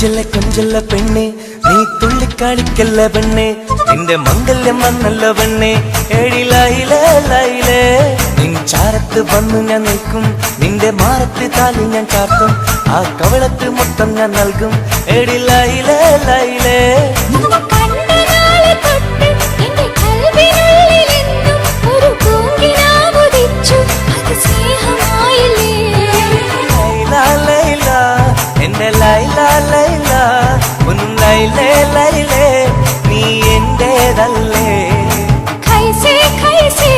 കൊഞ്ചല്ല പെണ്ണെ നീ തുള്ളിക്കാളിക്കല്ല പെണ്ണെ നിന്റെ മംഗല്യം വന്നല്ലോ പെണ്ണെ ഏഴിലായിലേ ലൈലേ നിൻ ചാരത്ത് വന്നു ഞാൻ നിൽക്കും നിന്റെ മാറത്ത് താലി ഞാൻ ചാർത്തും ആ കവളത്ത് മൊത്തം ഞാൻ നൽകും ഏഴിലായിലേ ലൈലേ എന്റെ ലൈല ലൈല ഒന്നും ലൈലേ ലൈലേ നീ എന്റേതല്ലേ ഖൈസേ ഖൈസേ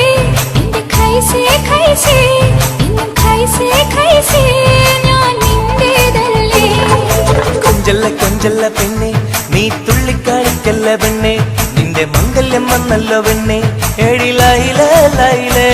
എന്റെ ഖൈസേ ഖൈസേ എന്നും ഖൈസേ ഖൈസേ ഞാൻ നിന്റേതല്ലേ കൊഞ്ചല്ല പെണ്ണെ നീ തുള്ളിക്കാളിക്കല്ല പെണ്ണെ നിന്റെ മംഗല്യം വന്നല്ലോ പെണ്ണെ ഏഴിലായിലേ ലൈലേ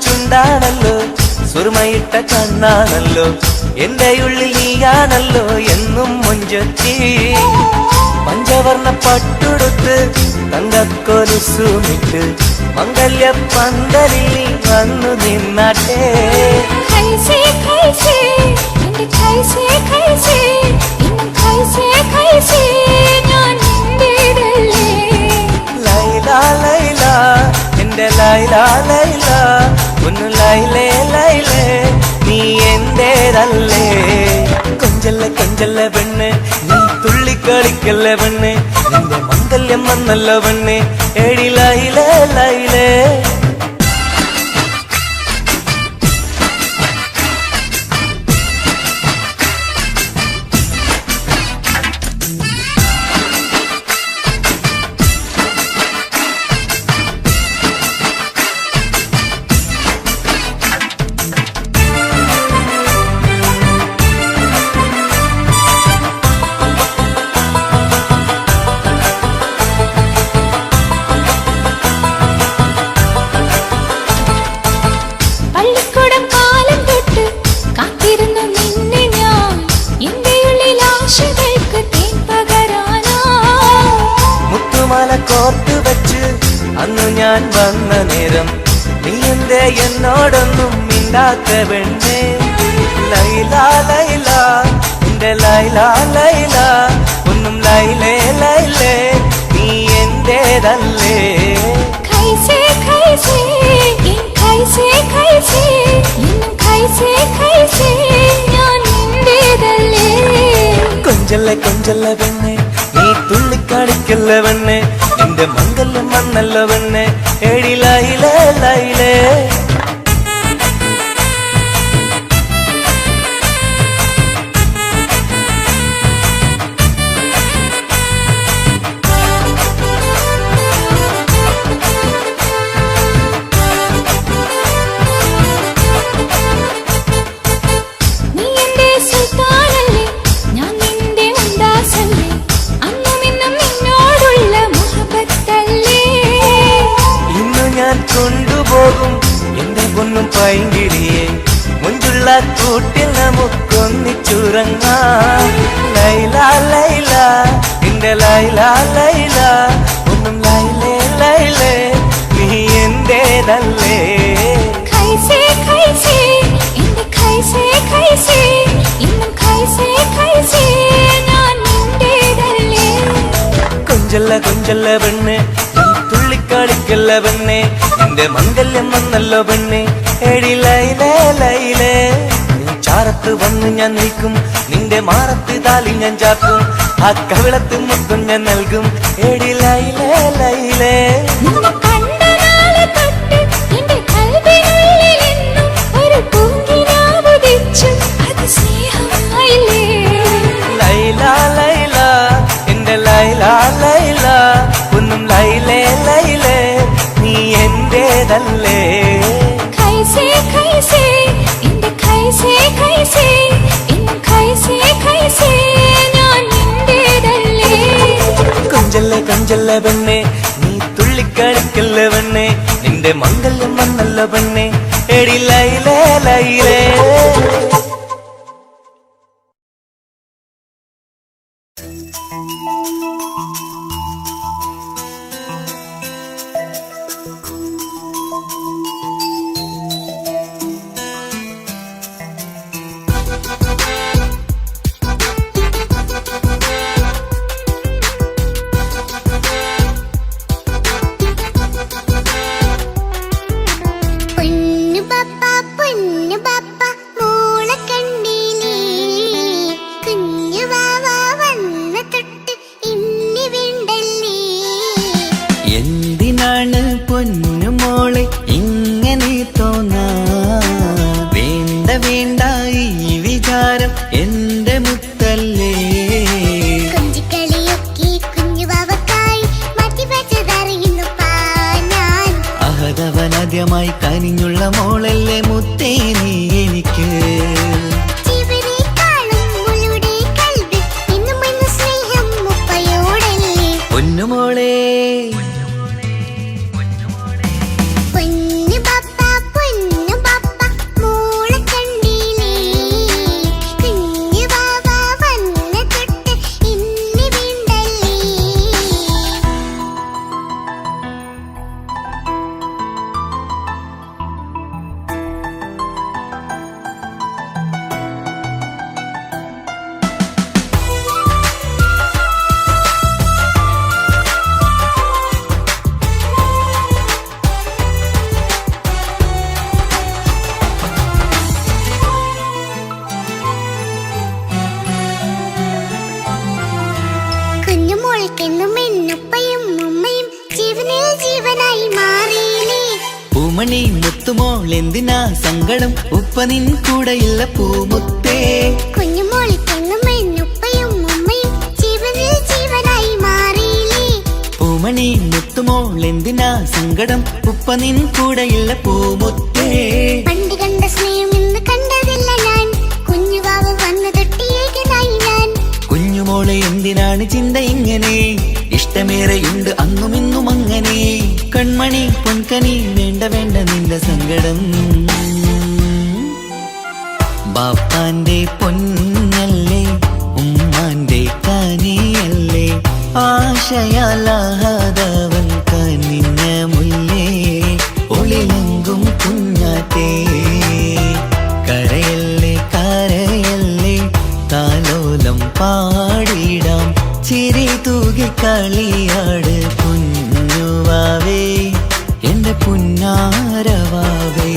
ചുണ്ടാണല്ലോ സുറുമയിട്ട കണ്ണാണല്ലോ എന്റെ ഉള്ളിൽ നീയാണല്ലോ എന്നും മൊഞ്ചത്തി പഞ്ചവർണ്ണ പട്ടുടുത്ത് തങ്കക്കൊലുസുമിട്ട് മംഗല്യ പന്തലിൽ നീ വന്നു നിന്നാട്ടെ ഖൈസേ ഖൈസേ എന്റെ ഖൈസേ ഖൈസേ എന്നും ഖൈസേ ഖൈസേ ഞാൻ നിന്റേതല്ലേ ലൈല ലൈല എന്റെ ലൈല ലൈല ഒന്ന് ലൈലേ ലൈലേ നീ എന്റേതല്ലേ കൊഞ്ചല്ല പെണ്ണ് നീ തുള്ളിക്കളിക്കല്ല പെണ്ണ് നിന്റെ മംഗല്യം വന്നല്ലോ പെണ്ണ് ഏഴിലായിലേ ലൈലേ കോർത്ത് വെച്ച് അന്നു ഞാൻ വന്ന നേരം നീ എന്തേ എന്നോടൊന്നും മിണ്ടാത്ത പെണ്ണേ ലൈല ലൈല എന്റെ ലൈല ലൈല ഒന്നും ലൈലേ ലൈലേ നീ എന്റേതല്ലേ ഖൈസേ ഖൈസേ ഖൈസേ ഖൈസേ എന്നും ഖൈസേ ഖൈസേ ഞാൻ നിന്റേതല്ലേ കൊഞ്ചല്ല പെണ്ണെ നീ തുള്ളിക്കാളിക്കല്ല പെണ്ണെ നിന്റെ മംഗല്യം വന്നല്ലോ പെണ്ണെ ഏഴിലായിലേ ലൈലേ കൊണ്ടുപോകും എന്റെ പൊന്നും പൈങ്കിളിയെ മുഞ്ചുള്ള കൂട്ടിൽ നമുക്കൊന്നിച്ചുറങ്ങാം ലൈല ലൈല എന്റെ ലൈല ലൈല ഒന്നും ലൈലേ ലൈലേ നീ എന്റേതല്ലേ ഖൈസേ ഖൈസേ എന്റെ ഖൈസേ ഖൈസേ എന്നും ഖൈസേ ഖൈസേ ഞാൻ നിന്റേതല്ലേ കൊഞ്ചല്ല പെണ്ണ് തുള്ളിക്കാളിക്കല്ല പെണ്ണെ നിന്റെ മംഗല്യം വന്നല്ലോ പെണ്ണെ ഏഴിലായിലേ ലൈലേ നീ ചാരത്ത് വന്നു ഞാൻ നിൽക്കും നിന്റെ മാറത്ത് താലി ഞാൻ ചാർത്തും ആ കവിളത്ത് മുത്തം ഞാൻ നൽകും ഏഴിലായിലേ ലൈലേ ലൈല ലൈല എന്റെ ലൈല ലൈല ഒന്നും ലൈലേ ലൈലേ നീ എന്റേതല്ലേ ഖൈസേ ഖൈസേ എന്റെ ഖൈസേ ഖൈസേ എന്നും ഖൈസേ ഖൈസേ ഞാൻ നിന്റേതല്ലേ കൊഞ്ചല്ല പെണ്ണെ നീ തുള്ളിക്കളിക്കല്ല പെണ്ണെ നിന്റെ മംഗല്യം വന്നല്ല പെണ്ണെ എടി ലൈലേ ലൈലേ എന്തിനാണ് പൊന്നുമോളെ ഇങ്ങനെ തോന്നാ വേണ്ട വേണ്ട ഈ വിചാരം എന്റെ മുത്തല്ലേ അഹതവനാദ്യമായി കനിഞ്ഞുള്ള മോളല്ലേ മുത്തേ നീ എനിക്ക് പൊന്നുമോളെ പൂമണി മുത്തുമോൾ എന്തിനാ സങ്കടം ഉപ്പ നിൻ കൂടെയില്ല പൂമുത്തേ പൂമണി മുത്തുമോൾ എന്തിനാ സങ്കടം ഉപ്പ നിൻ കൂടെയില്ല പൂമുത്തേ പണ്ട് കണ്ട സ്നേഹം ഇന്ന് കണ്ടതില്ല ഞാൻ കുഞ്ഞുവാവ് വന്നു തൊട്ടിയേകനായി ഞാൻ കുഞ്ഞുമോളെ എന്തിനാണ് ചിന്ത ഇങ്ങനെ ഇഷ്ടമേറെയുണ്ട് അന്നും ഇന്നും അങ്ങനെ കൺമണി പൊൻകനി വേണ്ട വേണ്ട നിന്റെ സങ്കടം ബാപ്പാന്റെ പൊന്നല്ലേ ഉമ്മാന്റെ കനിയല്ലേ ആശയാലാഹതവൻ കനിഞ്ഞ മുല്ലേ ഒളിലെങ്കും കുഞ്ഞാറ്റേ കരയല്ലേ കരയല്ലേ താലോലം പാടിടാം ചിരി തൂകി കളിയാട് കുഞ്ഞുവാവേ എന്റെ പുന്നാരവാവേ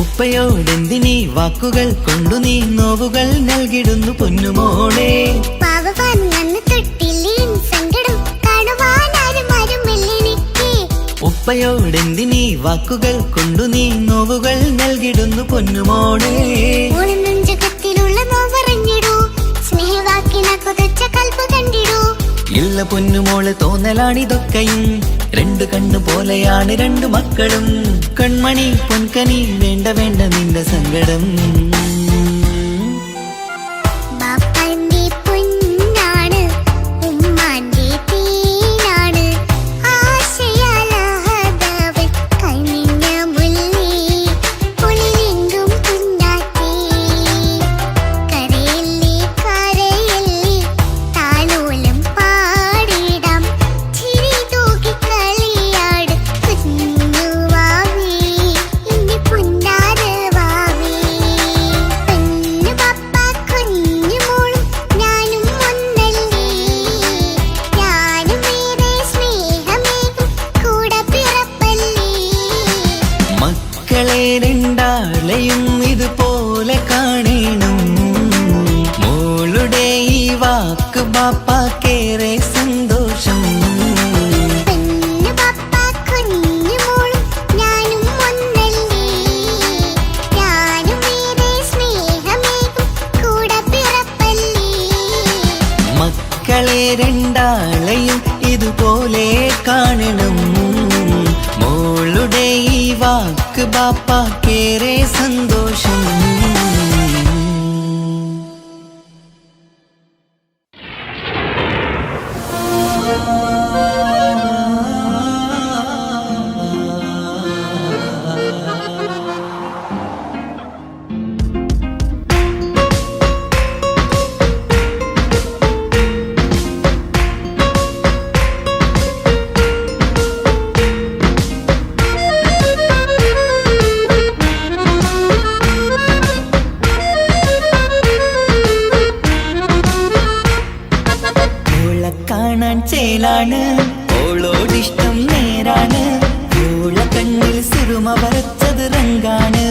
ഉപ്പയോടെന്തിനീ വാക്കുകൾ കൊണ്ടു നീ നോവുകൾ നൽകിടുന്നു പൊന്നുമോളെ ഉപ്പയോടെന്തിനീ വാക്കുകൾ കൊണ്ടു നീ നോവുകൾ നൽകിടുന്നു പൊന്നുമോളെ ഇല്ല പൊന്നുമോള് തോന്നലാണിതൊക്കെയും രണ്ടു കണ്ണു പോലെയാണ് രണ്ടു മക്കളും കൺമണി പൊൻകനി വേണ്ട വേണ്ട നിന്റെ സങ്കടം രണ്ടാളെയും ഇതുപോലെ കാണണം. മോളുടെ ഈ വാക്ക് ബാപ്പാക്കേറെ സന്തോഷം. പെണ്ണു പപ്പ കുഞ്ഞു മോളും ഞാനും ഒന്നല്ലേ, ഞാനും ഏറെ സ്നേഹമേകും കൂടെ പിറപ്പല്ലേ. മക്കളെ രണ്ടാളെയും ഇതുപോലെ കാണണം. മോളുടെ ഈ വാക്ക് ബാപ്പാക്കേറെ സന്തോഷം. കാണാൻ ചേലാണ്, ഓളോടിഷ്ടം നേരാണ്. ഓള കണ്ണിൽ സുറുമ വരച്ചത് റങ്കാണ്.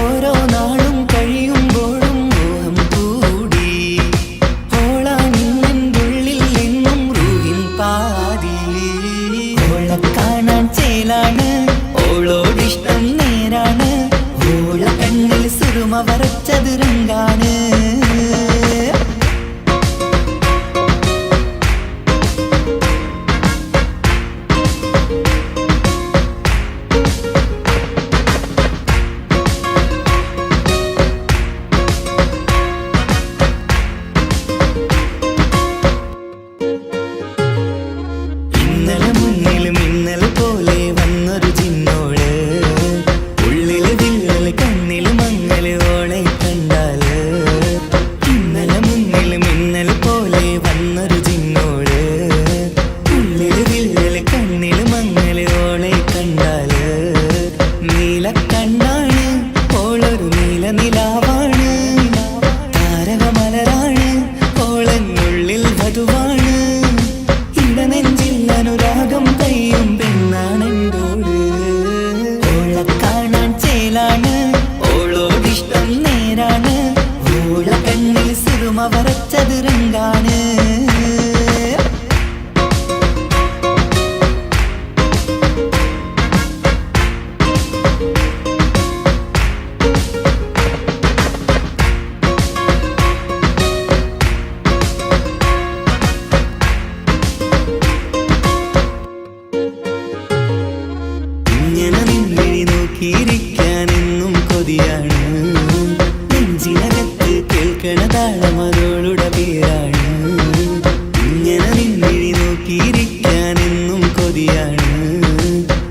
ഓരോ നാളും കഴിയുമ്പോഴും മോഹം കൂടി. ഓളാണിന്നുള്ളിൽ എന്നും റൂഹിൻ പാതി. ഓള കാണാൻ ചേലാണ്, ഓളോടിഷ്ടം നേരാണ്. ഓള കണ്ണിൽ സുറുമ വരച്ചത് റങ്കാണ്. വരച്ചത് രംഗാണ്. ഇങ്ങനെ നിന്നിഴി നോക്കിയിരിക്കാനെന്നും കൊതിയാണ്. നെഞ്ചിനകത്ത് കേൾക്കണ താളമതോളുടെ പേരാണ്. ഇങ്ങനെ നിന്നിഴി നോക്കിയിരിക്കാനെന്നും കൊതിയാണ്.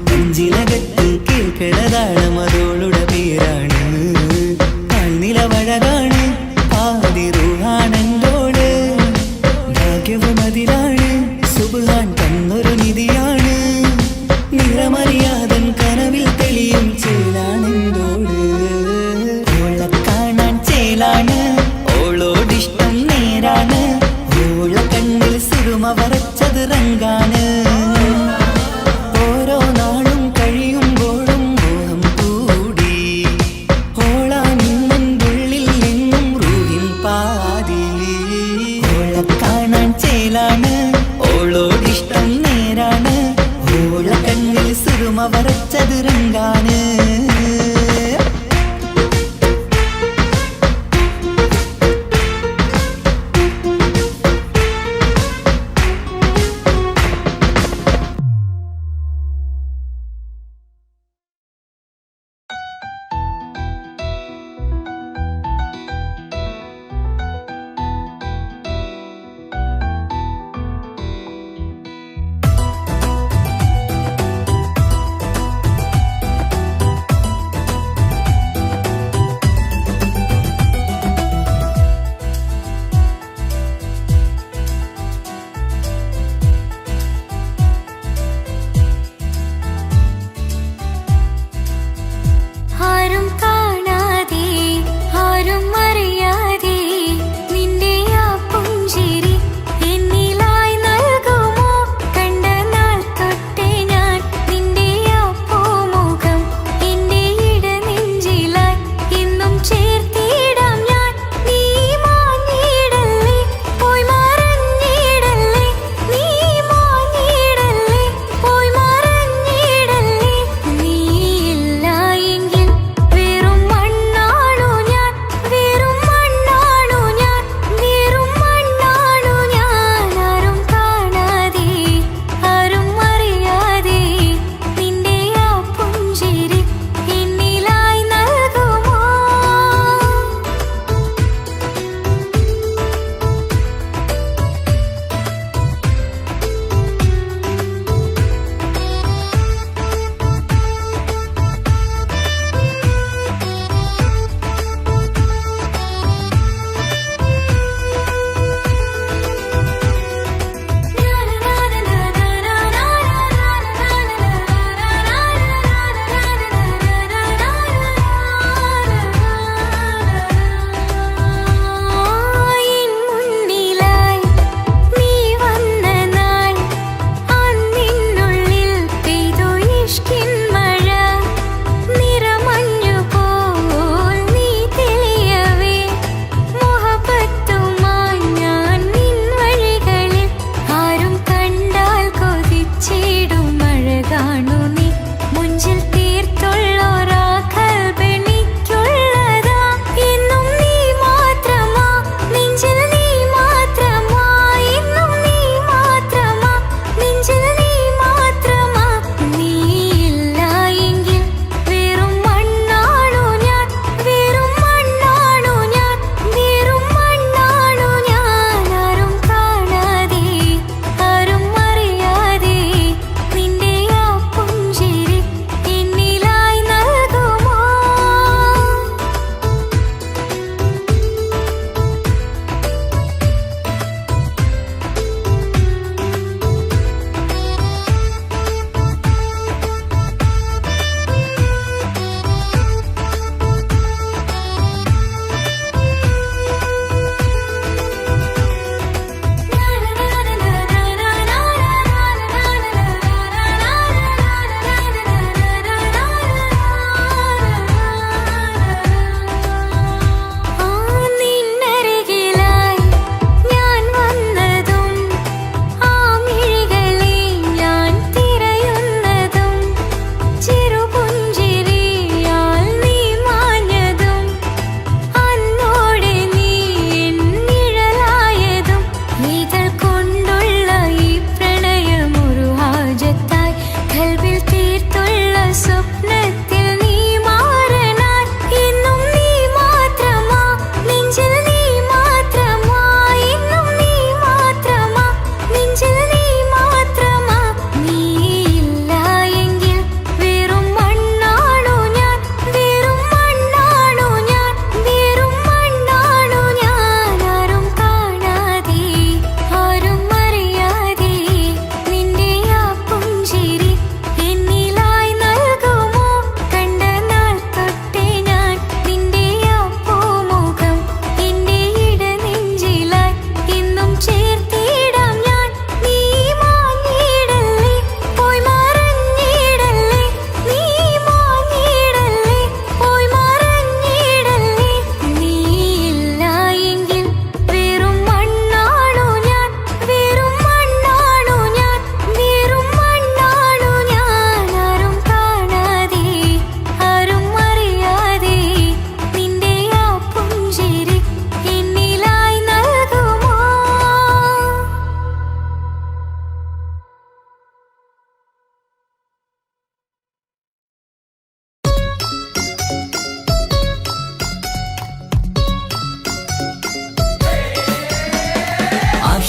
നെഞ്ചിനകത്ത് കേൾക്കണ താളമതോളുടെ പേരാണ്. കാൽനിലവഴകാണ്, ആദി റൂഹാണെന്തോട്. ഭാഗ്യവും അതിലാണ്, സുബ്ഹാൻ തന്നൊരു നിധിയാണ്. നിറമറിയാതൻ കനവിൽ തെളിയും ചേലാണെന്തോട്. ഓളെ കാണാൻ ചേലാണ്, ഓളോടിഷ്ടം നേരാണ്. ഓള കണ്ണിൽ സുറുമ വരച്ചത് റങ്കാണ്. ഓരോ നാളും കഴിയുമ്പോഴും മോഹം കൂടി. ഓളാണിന്നുള്ളിൽ എന്നും റൂഹിൻ പാതി. ഓളെ കാണാൻ ചേലാണ്, ഓളോടിഷ്ടം നേരാണ്. ഓള കണ്ണിൽ സുറുമ വരച്ചത് രംഗാണ്.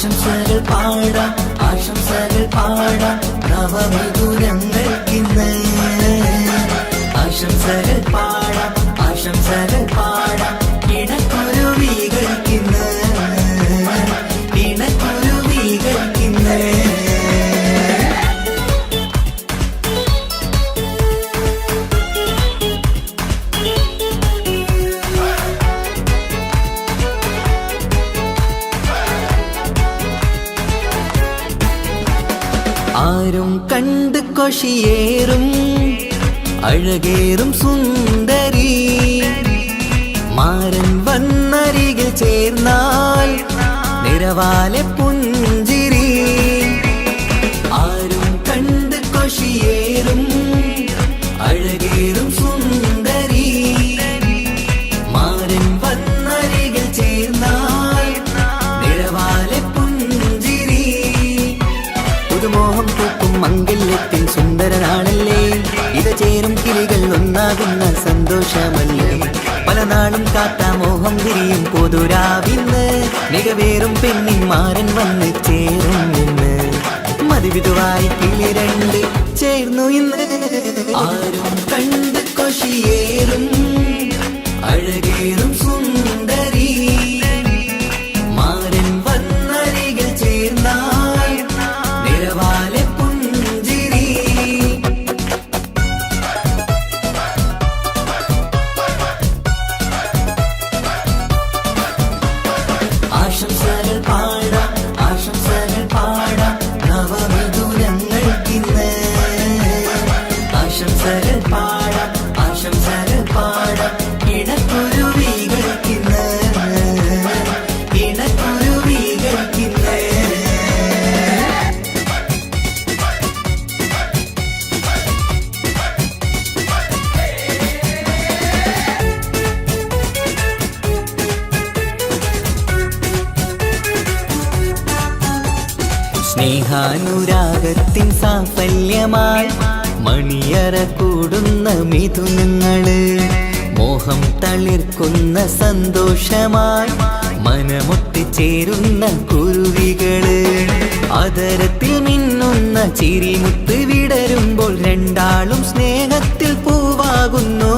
ആശംസകൾ പാടാം ആശംസകൾ പാടാം നവമിഥുനങ്ങൾക്കിന്ന് ആശംസകൾ പാടാം ആശംസകൾ പാടാം ഇണക്കുരുവികൾക്കിന്ന് ഇണക്കുരുവികൾക്കിന്ന് ആരും കണ്ട് കൊഷിയേറും അഴകേറും സുന്ദരി മാരൻ വന്നരികിൽ ചേർന്നാൽ നിറവാലെ പുഞ്ചിരി ആരും കണ്ട് കൊഷിയേറും അഴകേറും സുന്ദരി മാരൻ വന്നരികിൽ ചേർന്നാൽ നിറവാലെ പുഞ്ചിരി പുതുമോഹം പൂക്കും മംഗല്യത്തിൻ സുന്ദരനാണല്ലേ ഇത് ചേരും കിളികൾ ഒന്നാകുന്ന സന്തോഷമല്ലേ പല നാളും കാത്ത മോഹം തിരിയും പൊതുരാവിന്ന് മികവേറും പെണ്ണിൻ മാരൻ വന്ന് ചേരും ഇന്ന് മതിവിധുവായി കിളി രണ്ട് ചേർന്നു ഇന്ന് ആരും കണ്ട് കൊഷിയേറും അഴകേറും സുന്ദരി മാരൻ വന്നരികിൽ ചേർന്നാൽ നിറവാലെ പുഞ്ചിരി ആശംസകൾ പാടാം ആശംസകൾ പാടാം നവമിഥുനങ്ങൾക്കിന്ന് ആശംസകൾ പാടാം ആശംസകൾ പാടാം ഇണക്കുരുവികൾക്കിന്ന് ഇണക്കുരുവികൾക്കിന്ന് സ്നേഹാനുരാഗത്തിൻ സാഫല്യമായി മണിയറ കൂടുന്ന മിഥുനങ്ങള് മോഹം തളിർക്കുന്ന സന്തോഷമായി മനമൊട്ടിച്ചേരുന്ന കുരുവികള് അതരത്തിൽ മിന്നുന്ന ചിരിമുത്ത് വിടരുമ്പോൾ രണ്ടാളും സ്നേഹത്തിൽ പൂവാകുന്നു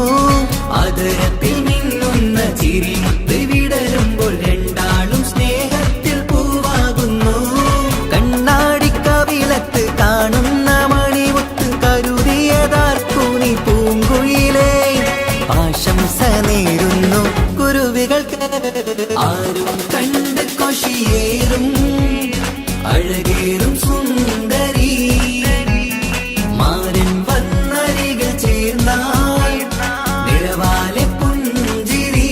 അതരത്തിൽ മിന്നുന്ന ചിരിമുത്ത് വിടരുമ്പോൾ രണ്ടാളും സ്നേഹത്തിൽ പൂവാകുന്നു കണ്ണാടിക്കവിളത്ത് കാണുന്ന മണിമുത്ത് കരുതിയതാർക്കൂനി പൂങ്കുയിലേ ആശംസ നേരുന്നു കുരുവികൾക്ക് ആരും കണ്ട് കൊഷിയേറും അഴകേറും സുന്ദരി മാരൻ വന്നരികിൽ ചേർന്നാൽ നിറവാലെ പുഞ്ചിരി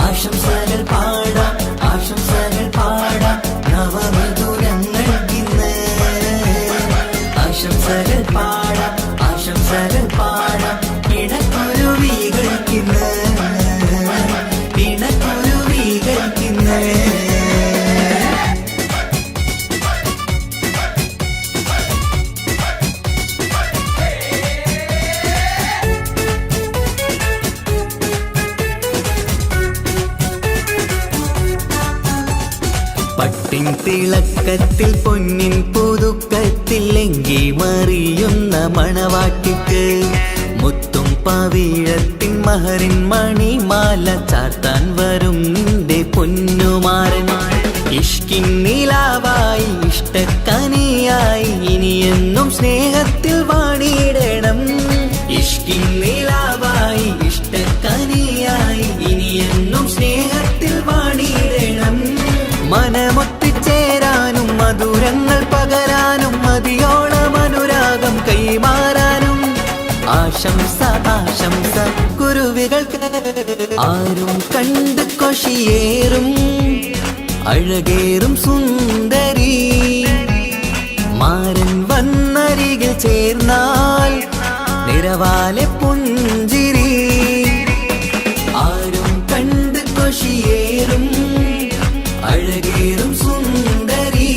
ആശംസകൾ പാടാം ആശംസകൾ പാടാം നവമിഥുനങ്ങൾക്കിന്ന് ആശംസകൾ പാടാം ആശംസകൾ പാടാം ഇണക്കുരുവികൾക്കിന്ന് ഇണക്കുരുവികൾക്കിന്ന് പട്ടിൻ തിളക്കത്തിൽ പൊന്നിൻ പുതുക്കത്തിൽ എങ്കി മറിയുന്ന മണവാട്ടിക്ക് മുത്തും പവിഴത്തിൻ മഹറിൻ മണിമാല ചാർത്താൻ വരും നിന്റെ പൊന്നുമാരൻ ഇഷ്കിൻ നിലാവായി ഇഷ്ടക്കനിയായി ഇനിയെന്നും സ്നേഹത്തിൽ വാണിയിടണം ഇഷ്കിൻ നിലാവായി ഇഷ്ടക്കനിയായി ഇനിയെന്നും സ്നേഹത്തിൽ വാണിയിടണം മനമൊത്തിച്ചേരാനും മധുരങ്ങൾ പകരാനും മതിയോളം അനുരാഗം കൈമാറാനും ആശംസ ആശംസ കുരുവികൾക്ക് ആരും കണ്ട് കൊഷിയേറും അഴകേറും സുന്ദരി മാരൻ വന്നരികിൽ ചേർന്നാൽ നിറവാലെ പുഞ്ചിരി ആരും കണ്ട് കൊഷിയേറും അഴകേറും സുന്ദരി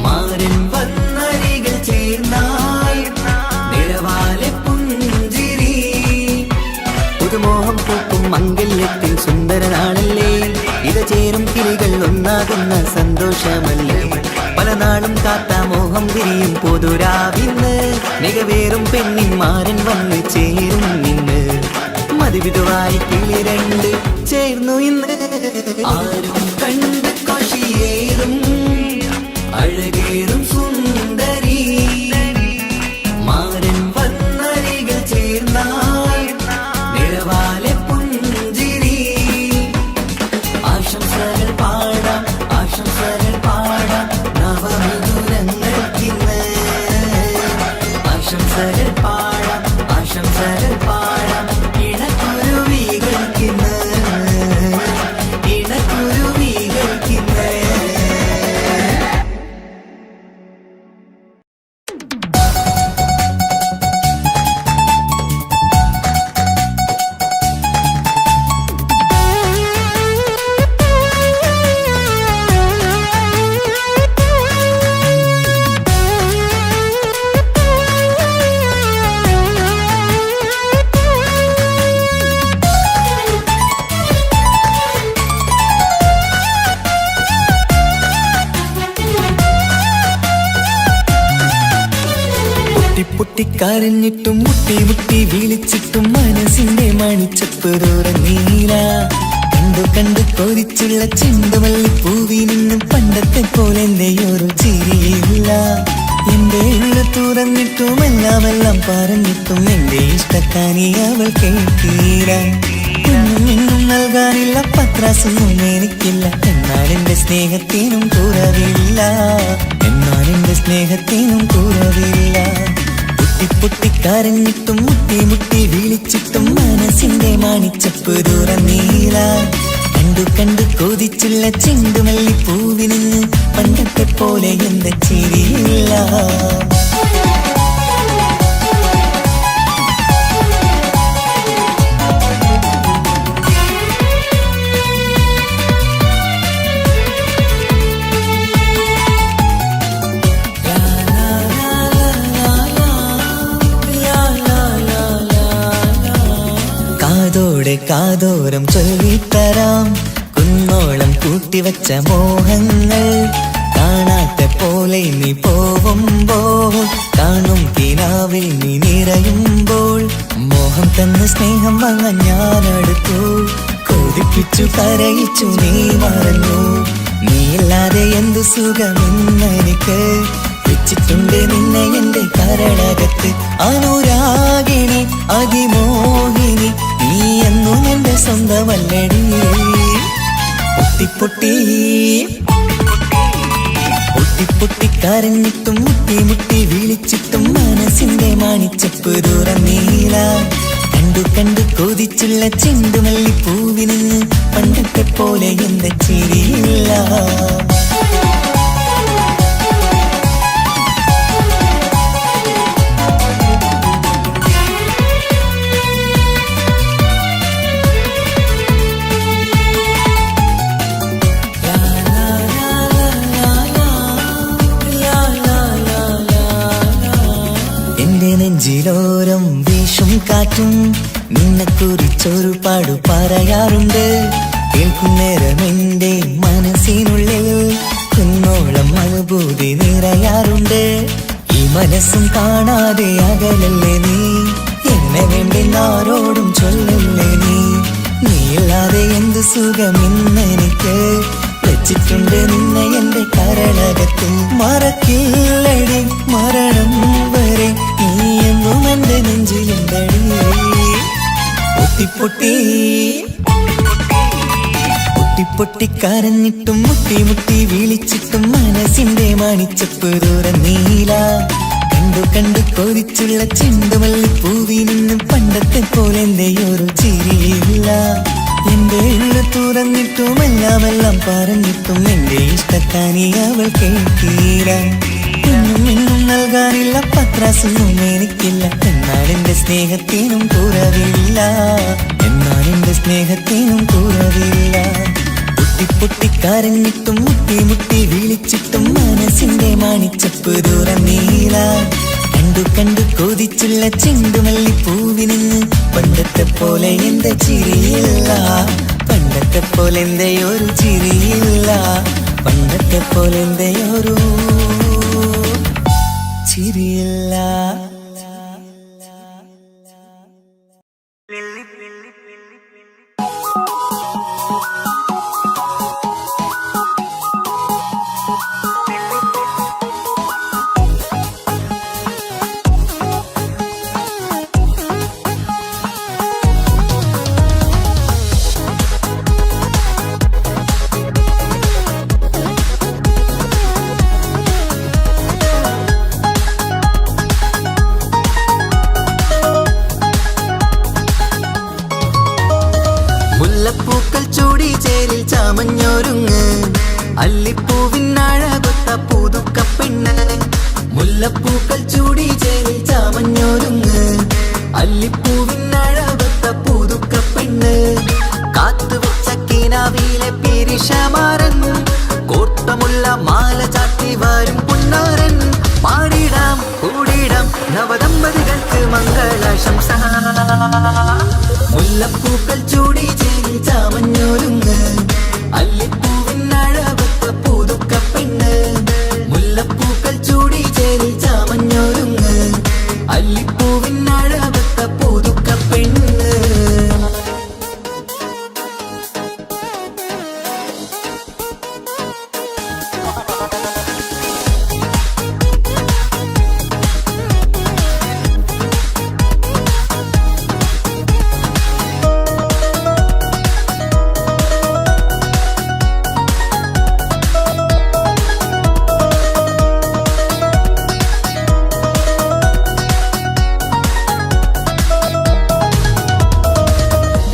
മാരൻ വന്നരികിൽ ചേർന്നാൽ നിറവാലെ പുഞ്ചിരി സുന്ദര നാളല്ലേ ഇത ചേരും കിളികൾ ഒന്നാകുന്ന സന്തോഷമല്ലേ പല നാളും കാത്ത മോഹം തിരിയും പൊതുരാവിന്ന് മികവേറും പെണ്ണിന്മാരൻ വന്ന് ചേരും നിന്ന് മതിവിധുവായി കിളി രണ്ട് ചേർന്നു ഇന്ന് ആരും കണ്ട് കൊഷിയേറും അഴകേറും സുന്ദരി മാരൻ വന്നരികൾ ചേർന്നാൽ നിഴവാലെ പുഞ്ചിരി ആശംസകൾ പാടാം നവമധുരങ്ങൾക്കിന്ന് ആശംസകൾ പാടാം ഇണക്കുരുവികൾക്കിന്ന് പൊട്ടിക്കരഞ്ഞിട്ടും മുട്ടി മുട്ടി വിളിച്ചിട്ടും മനസ്സിന്റെ മണിച്ചപ്പ് തുറന്നീല കണ്ടു കൊതിച്ചുള്ള ചെണ്ടുമല്ലി പൂവി നിന്നും പണ്ടത്തെ പോലെ എന്റെ ഒരു ചിരിയില്ല എന്റെ ഉള്ളു തുറന്നിട്ടും എല്ലാം പറഞ്ഞിട്ടും എന്റെ ഇഷ്ടക്കാനി അവൾ കേട്ടീര എന്നും നൽകാനില്ല പത്രാസൊന്നും എനിക്കില്ല എന്നാൽ എന്റെ സ്നേഹത്തിനും കുറവില്ല പൊട്ടിക്കരഞ്ഞിട്ടും മുട്ടി വിളിച്ചിട്ടും മനസ്സിന്റെ മാണിച്ചപ്പ് തുറന്നീല കണ്ടു കൊതിച്ചുള്ള ചെണ്ടുമല്ലി പൂവി നിന്ന് പണ്ടത്തെ പോലെ എന്റെ ചിരിയില്ല കാതോരം ചൊല്ലിത്തരാം കുന്നോളം കൂട്ടിവച്ച മോഹങ്ങൾ കാണാത്ത പോലെ നീ പോവുമ്പോൾ കാണും കിനാവിൽ നീ നിറയുമ്പോൾ മോഹം തന്ന സ്നേഹം വാങ്ങാൻ ഞാനടുത്തു കൊതിപ്പിച്ചു കരയിച്ചു നീ മറന്നു നീയില്ലാതെ എന്തു സുഖമെന്നെനിക്ക് വെച്ചിട്ടുണ്ട് നിന്നെ എന്റെ കരളകത്ത് അനുരാഗിണി അതിമോഹിനി നീ എന്നും എന്റെ സ്വന്തമല്ലടി പൊട്ടിക്കരഞ്ഞിട്ടും മുട്ടി വിളിച്ചിട്ടും മനസ്സിന്റെ മാണിച്ചപ്പ് തുറന്നീല കണ്ടു കൊതിച്ചുള്ള ചെണ്ടുമല്ലി പൂവി നിന്ന് പണ്ടത്തെ പോലെ എന്റെ ചിരിയില്ല നെഞ്ചിലോരം വീശും കാറ്റും നിന്നെക്കുറിച്ചൊരു പാടു പറയാറുണ്ട് കേൾക്കുന്നേരം എന്റെ മനസ്സിനുള്ളിൽ കുന്നോളം അനുഭൂതി നിറയാറുണ്ട് ഈ മനസ്സും കാണാതെ അകലല്ലേ നീ എന്നെ വേണ്ടി ആരോടും ചൊല്ലല്ലേ നീയില്ലാതെ എന്ത് സുഖമെന്നെനിക്ക് വെച്ചിട്ടുണ്ട് നിന്നെ എന്റെ കരളകത്ത് മറക്കില്ലടി മരണം വരെ നീ എന്നും എന്റെ നെഞ്ചിലുണ്ടടി പൊട്ടിക്കരഞ്ഞിട്ടും മുട്ടി വിളിച്ചിട്ടും മനസ്സിന്റെ മാണിച്ചപ്പ് തുറന്നീല കണ്ടു കൊതിച്ചുള്ള ചെണ്ടുമല്ലി പൂവി നിന്നും പണ്ടത്തെ പോലെ എന്റെ ഒരു ചിരിയില്ല എന്റെ ഉള്ളു തുറന്നിട്ടും എല്ലാം പറഞ്ഞിട്ടും എന്റെ ഇഷ്ടക്കാനി അവൾ കേട്ടീര എന്നും നൽകാനില്ല പത്രാസൊന്നും എനിക്കില്ല എന്നാൽ എന്റെ സ്നേഹത്തിനും കുറവില്ല പൊട്ടിക്കരഞ്ഞിട്ടും മുട്ടി വിളിച്ചിട്ടും മനസ്സിന്റെ മാണിച്ചപ്പ് തുറന്നീല കണ്ടു കൊതിച്ചുള്ള ചെണ്ടുമല്ലി പൂവി നിന്ന് പണ്ടത്തെ പോലെ എന്റെ ചിരിയില്ല പണ്ടത്തെ പോലെ എന്തെയൊരു ചിരിയില്ല, പണ്ടത്തെ പോലെ എന്തെയൊരു ചിരിയില്ല. മുല്ലപ്പൂക്കൾ ചൂടി ചേരിൽ ചാമഞ്ഞൊരുങ്ങ്, അല്ലിപ്പൂവിനഴകൊത്ത പുതുക്കപ്പെണ്ണ്. മുല്ലപ്പൂക്കൾ ചൂടി ചേരിൽ ചാമഞ്ഞൊരുങ്ങ്, അല്ലിപ്പൂവിനഴകൊത്ത പുതുക്കപ്പെണ്ണ്. കാത്തുവെച്ച കിനാവിലെ പിരിശമാരൻ, കോട്ടമുള്ള മാല ചാട്ടി വരും പുണ്ണാരൻ. പാടിടാം കൂടിടാം നവദമ്പതികൾക്ക് മംഗളാശംസ. മുല്ലപ്പൂക്കൾ ചൂടി ചേരി ചാമഞ്ഞൊരുങ്ങ്, അല്ലിപ്പൂവിനഴകൊത്ത പുതുക്കപ്പെണ്ണ്. മുല്ലപ്പൂക്കൾ ചൂടി ചേരി ചാമഞ്ഞൊരുങ്ങ്, അല്ലിപ്പൂവിനഴകൊത്ത പുതുക്കപ്പെണ്ണ്.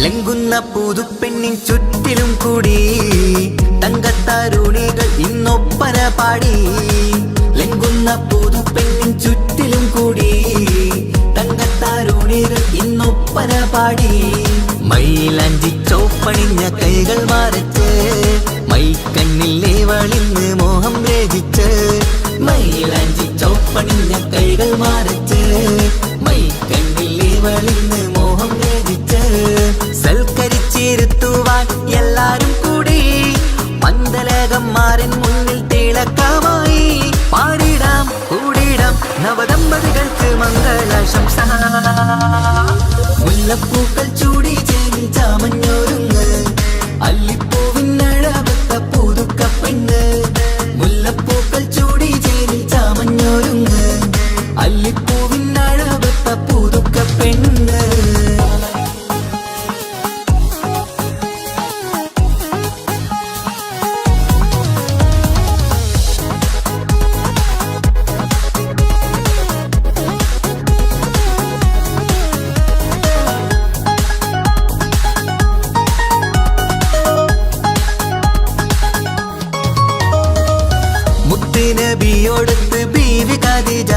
ലംഘുന്ന പുതുപ്പെണ്ണിൻ ചുറ്റിലും കൂടി തങ്കത്താരുണികൾ ഇന്നൊപ്പന പാടി. ലംഘുന്ന പുതുപ്പെണ്ണിൻ ചുറ്റിലും കൂടി തങ്കത്താരുണികൾ ഇന്നൊപ്പന പാടി. മൈലാഞ്ചി ചോപ്പണിഞ്ഞ കൈകൾ മറച്ച്, മൈക്കണ്ണിലെ വളിന്ന് മോഹം രചിച്ച്. മൈലാഞ്ചി ചോപ്പണിഞ്ഞ കൈകൾ മറച്ച്, മൈക്കണ്ണിലെ വളിന്ന് മോഹം രചിച്ച്. സൽക്കരിച്ചിരുത്തുവാൻ എല്ലാരും കൂടി പന്തലകന്മാരൻ മുന്നിൽ തിളക്കമായി. പാടിടാം കൂടിടാം നവദമ്പതികൾക്ക് മംഗളാശംസ. മുല്ലപ്പൂക്കൾ ചൂടി ചേരി ചാമഞ്ഞൊരുങ്ങ്, അല്ലിപ്പൂവിനഴകൊത്ത പുതുക്കപ്പെണ്ണ്. മുല്ലപ്പൂക്കൾ ചൂടി ചേരി ചാമഞ്ഞൊരുങ്ങ്, അല്ലിപ്പൂവിനഴകൊത്ത പുതുക്കപ്പെണ്ണ്. നബിയോടൊത്ത് ബീവി ഖദീജ,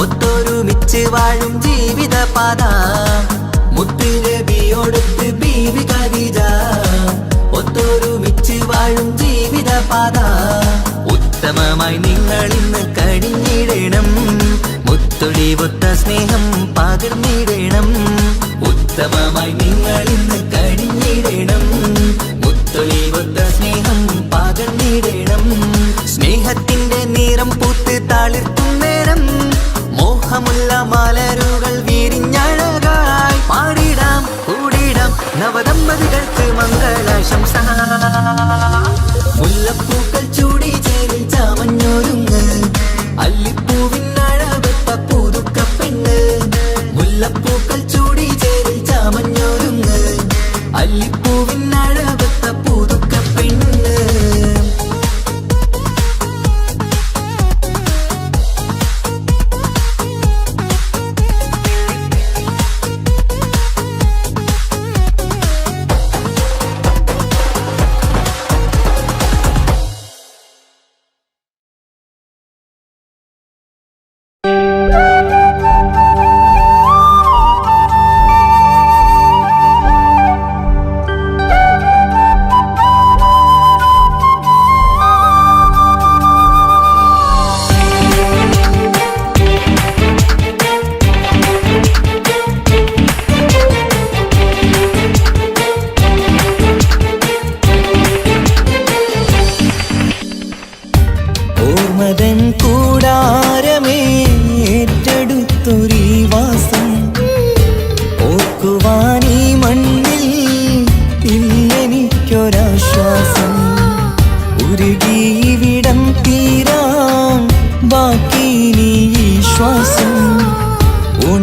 ഒത്തൊരുമിച്ച് വാഴും ജീവിത പാത. മുത്ത് നബിയോടൊത്ത് ബീവി ഖദീജ, ഒത്തൊരുമിച്ച് വാഴും ജീവിത പാത. ഉത്തമമായി നിങ്ങൾ ഇന്ന് കഴിഞ്ഞിടണം, മുത്തൊടിവൊത്ത സ്നേഹം പകർന്നിടണം. ഉത്തമമായി നിങ്ങൾ ഇന്ന് കഴിഞ്ഞിടണം, മുത്തൊടിവൊത്ത സ്നേഹം പകർന്നിടണം. സ്നേഹത്തിന്റെ നിറം പൂത്ത് താളിർക്കും നേരം, മോഹമുള്ള മലരുകൾ വിരിഞ്ഞഴകായി. പാടിടാം കൂടിടാം നവദമ്പതികൾക്ക് മംഗളാശംസ. മുല്ലപ്പൂക്കൾ ചൂടി ചേരി ചാമഞ്ഞൊരുങ്ങ്, അല്ലിപ്പൂവിനഴകൊത്ത പുതുക്കപ്പെണ്ണ്.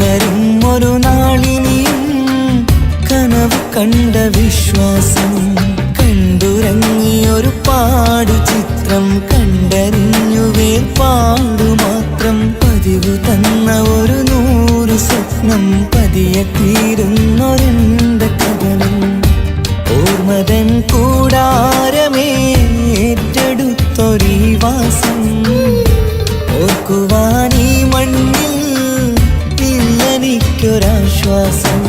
ഉണരും ഒരു നാളിനിയും കനവ് കണ്ട വിശ്വാസം കണ്ടുറങ്ങിയൊരു പാടു ചിത്രം കണ്ടറിഞ്ഞു വേർപാടു മാത്രം പതിവ് തന്ന ഒരു 100 സ്വപ്നം പതിയെ തീരുന്നൊരെന്റെ കഥനം ഓർമ്മതൻ കൂടാരമേ ഏറ്റെടുത്തൊരീ വാസം ഓർക്കുവാനീ മണ്ണിൽ ഇല്ലെനിക്കൊരാശ്വാസം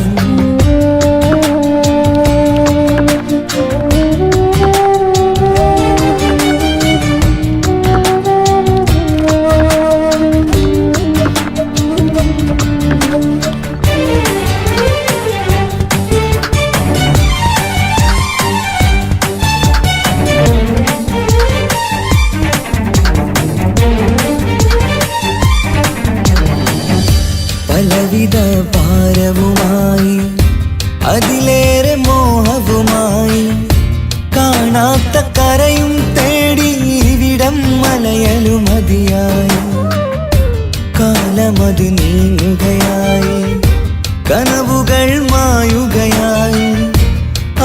പലവിധ ഭാരവുമായി അതിലേറെ മോഹവുമായി കാണാത്ത കരയും തേടി ഇവിടം മലയലുമതിയായി കാലമത് നീങ്ങുകയായി കനവുകൾ മായുകയായി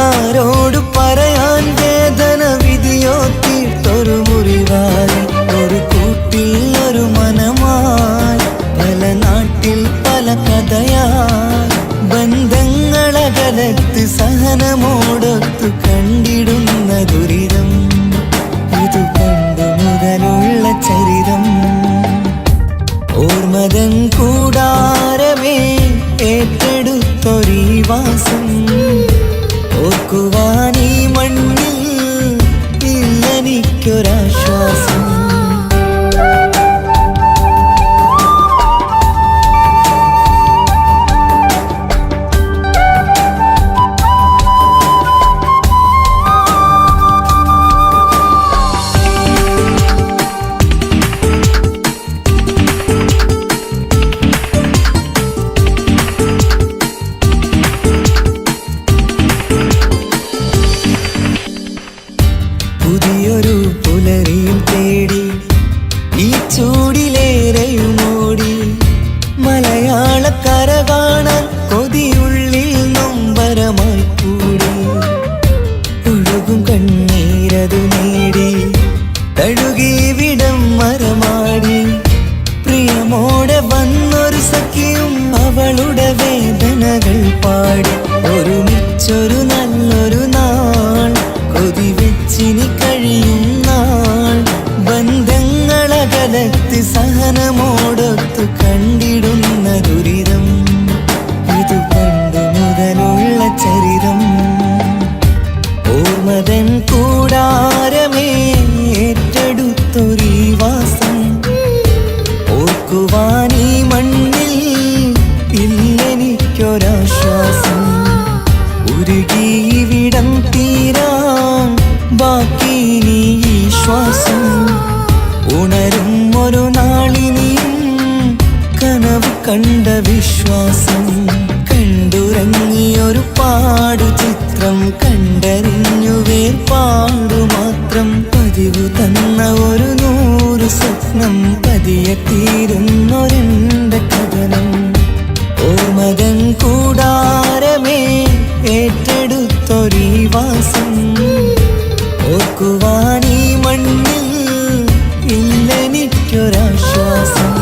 ആരോട് പറയാൻ വേദന വിധിയോ തീർത്തൊരു മുറിവായി ഒരു കൂട്ടിൽ ഒരു മനമായി പല നാട്ടിൽ പല കഥയായി ബന്ധങ്ങളകലത്ത് സഹനമോടൊത്തു കണ്ടിടുന്ന ദുരിതം ഇതു പണ്ടു മുതലുള്ള ചരിതം ഓർമ്മതൻ കൂടാരമേ ഏറ്റെടുത്തൊരീ വാസം ഓർക്കുവാനീ മണ്ണിൽ ഇല്ലെനിക്കൊരാശ്വാസം പുതിയൊരു പുലരിയും തേടി ഈ ചൂടിലേറെയുമോടി മലയാളക്കര കാണാൻ കൊതിയുള്ളിൽ നൊമ്പരമായി കൂടി ഒഴുകും കണ്ണീരതു നേടി തഴുകി വിടം മരമാടി പ്രിയമോടെ വന്നൊരു സഖിയും അവളുടെ വേദനകൾ പാടി ഒരുമിച്ചൊരു നല്ലൊരു നാൾ കൊതി വെച്ചിനി കഴിയും നാൾ ബന്ധങ്ങളകലത്ത് സഹനമോടൊത്തു കണ്ടിടുന്ന ദുരിതം ഇതു പണ്ടു മുതലുള്ള ചരിതം ഓർമ്മതൻ കൂടാരമേ ഏറ്റെടുത്തൊരീ വാസം ഓർക്കുവാനീ മണ്ണിൽ ഇല്ലെനിക്കൊരാശ്വാസം ഉരുകിയിവിടം തീരാൻ ബാക്കി നീ ഈ ശ്വാസം ഉണരും ഒരു നാളിനിയും കനവ് കണ്ട വിശ്വാസം കണ്ടുറങ്ങിയൊരു പാടു ചിത്രം കണ്ടറിഞ്ഞു വേർപാടു മാത്രം പതിവ് തന്ന ഒരു 100 സ്വപ്നം പതിയെ തീരുന്നൊരെന്റെ കഥനം ഓർമ്മതൻ കൂടാരമേ ഏറ്റെടുത്തൊരീ വാസം ഓർക്കുവാനീ മണ്ണിൽ ഇല്ലെനിക്കൊരാശ്വാസം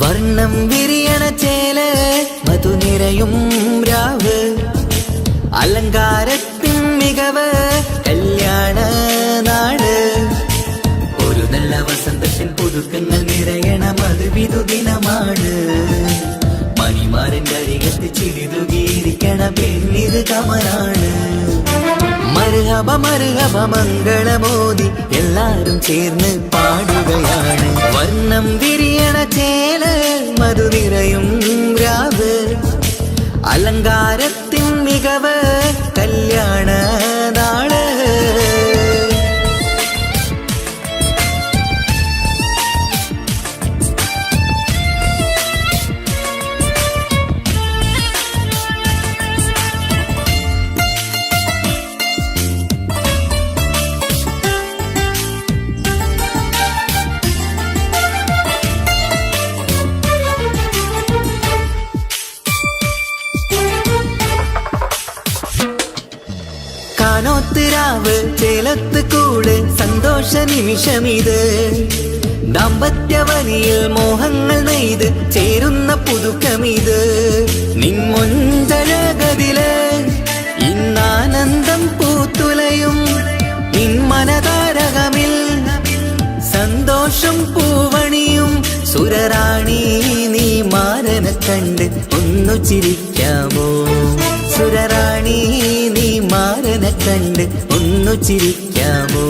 വർണ്ണം വിരിയണ ചേല മധുനിരയും രാവ് അലങ്കാരത്തിൻ മികവ് കല്യാണ നാട് ഒരു നല്ല വസന്തത്തിൻ പുതുക്കങ്ങൾ നിറയണ മധുവിധു ദിനമാണ് മണി മണിമാരന്റെ അരികത്ത് ചിരിതുകീരിക്കണ പെണ്ണിത് കമലാണ്. മർഹബ മർഹബ മംഗളമോദി എല്ലാരും ചേർന്ന് പാടുകയാണ്. വർണ്ണം വിരിയണ ചേല മധു നിറയും രാവ്, അലങ്കാരത്തിൻ മികവ് കല്യാണ നാള്. കാനോത്തിരാവ് ചേലത്ത് കൂട് സന്തോഷ നിമിഷമിത്. ദാമ്പത്യവനിയിൽ മോഹങ്ങൾ നെയ്ത് ചേരുന്ന പുതുക്കമിത്. നിൻമൊഞ്ചഴകതില് ഇന്നാനന്ദം പൂത്തുലയും. നിൻ മനതാരകമിൽ സന്തോഷം പൂവണിയും. സുരറാണി നീ മാരനെ കണ്ട് ഒന്നു ചിരിക്കാമോ? സുരറാണി നീ മാരനെ കണ്ട് ഒന്നു ചിരിക്കാമോ?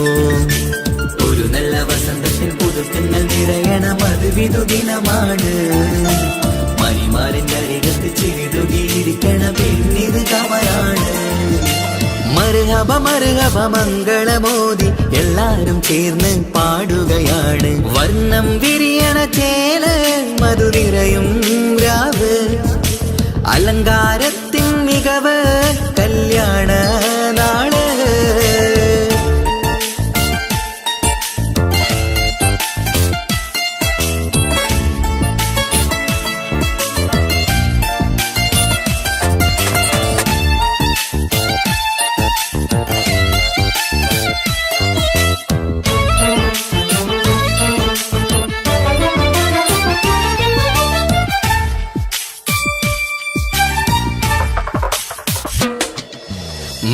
ഒരു നല്ല വസന്തത്തിൽ പുതുക്കങ്ങൾ നിറയണം, അത് വിധുദിനമാണ്. മണിമാരന്റെ അരികത്ത് ചിരിതുകീരിക്കണ പെണ്ണിത് കമലാണ്. മർഹബ മർഹബ മംഗളമോദി എല്ലാരും ചേർന്ന് പാടുകയാണ്. വർണ്ണം വിരിയണ ചേല മധു നിറയും രാവ്, അലങ്കാരത്തിൻ മികവ് കല്യാണ നാള്.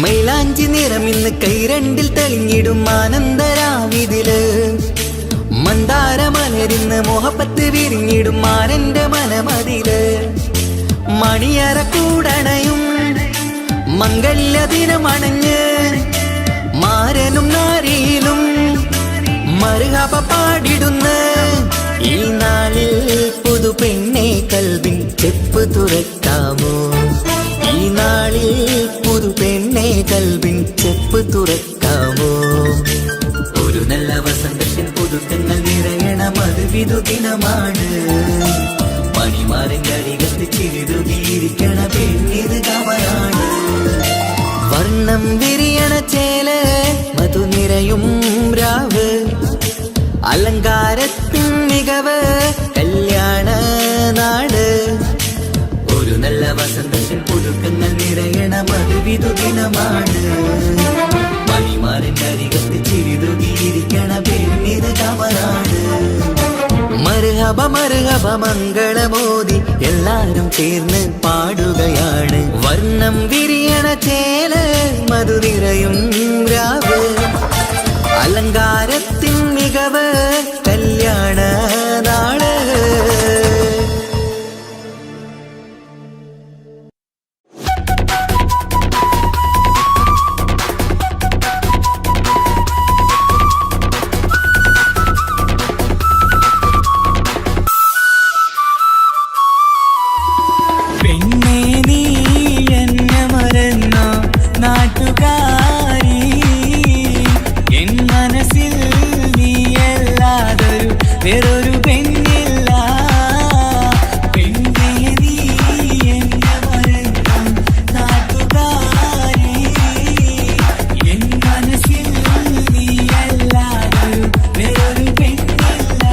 മൈലാഞ്ചി നിറമിന്ന് കൈരണ്ടിൽ തെളിഞ്ഞിടും ആനന്ദരാവിതില്. മന്ദാരമലരിന്ന് മോഹപ്പത്ത് വിരിഞ്ഞിടും മാരന്റെ മനമതില്. മണിയറ കൂടണയും മംഗല്യ ദിനമണഞ്ഞ് മാരനും നാരിയിലും മർഹബ പാടിടുന്ന ഈ നാളിൽ പുതു പെണ്ണെ കൽവിൻ ചെപ്പ് തുറക്കാമോ? ഈ നാളിൽ പുതു പെണ്ണെ കൽവിൻ ചെപ്പ് തുറക്കാമോ? ഒരു നല്ല വസന്തത്തിൽ പുതുക്കങ്ങൾ നിറയണം, അത് വിധുദിനമാണ്. മണിമാരന്റെ അരികത്ത് ചിരിതുകീരിക്കണ പെണ്ണിത് കമലാണ്. വർണ്ണം വിരിയണ ചേല മധു നിറയും രാവ്, അലങ്കാരത്തിൻ മികവ് കല്യാണ നാട്. ഒരു നല്ല വസന്തത്തിൽ പുതുക്കങ്ങൾ നിറയണം, അത് വിധുദിനമാണ്. മണിമാരന്റെ അരികത്ത് ചിരിതുകീരിക്കണ പെണ്ണിത് കമലാണ്. മർഹബ മർഹബ മംഗളമോദി എല്ലാരും ചേർന്ന് പാടുകയാണ്. വർണ്ണം വിരിയണ ചേല മധു നിറയും രാവ്, അലങ്കാരത്തിൻ മികവ് കല്യാണ നാള്. വേറൊരു പെണ്ണില്ല. പെണ്ണേ നീ എന്നെ മറന്ന നാട്ടുകാരി, എൻ മനസ്സിൽ നീയല്ലാതൊരു വേറൊരു പെണ്ണില്ല.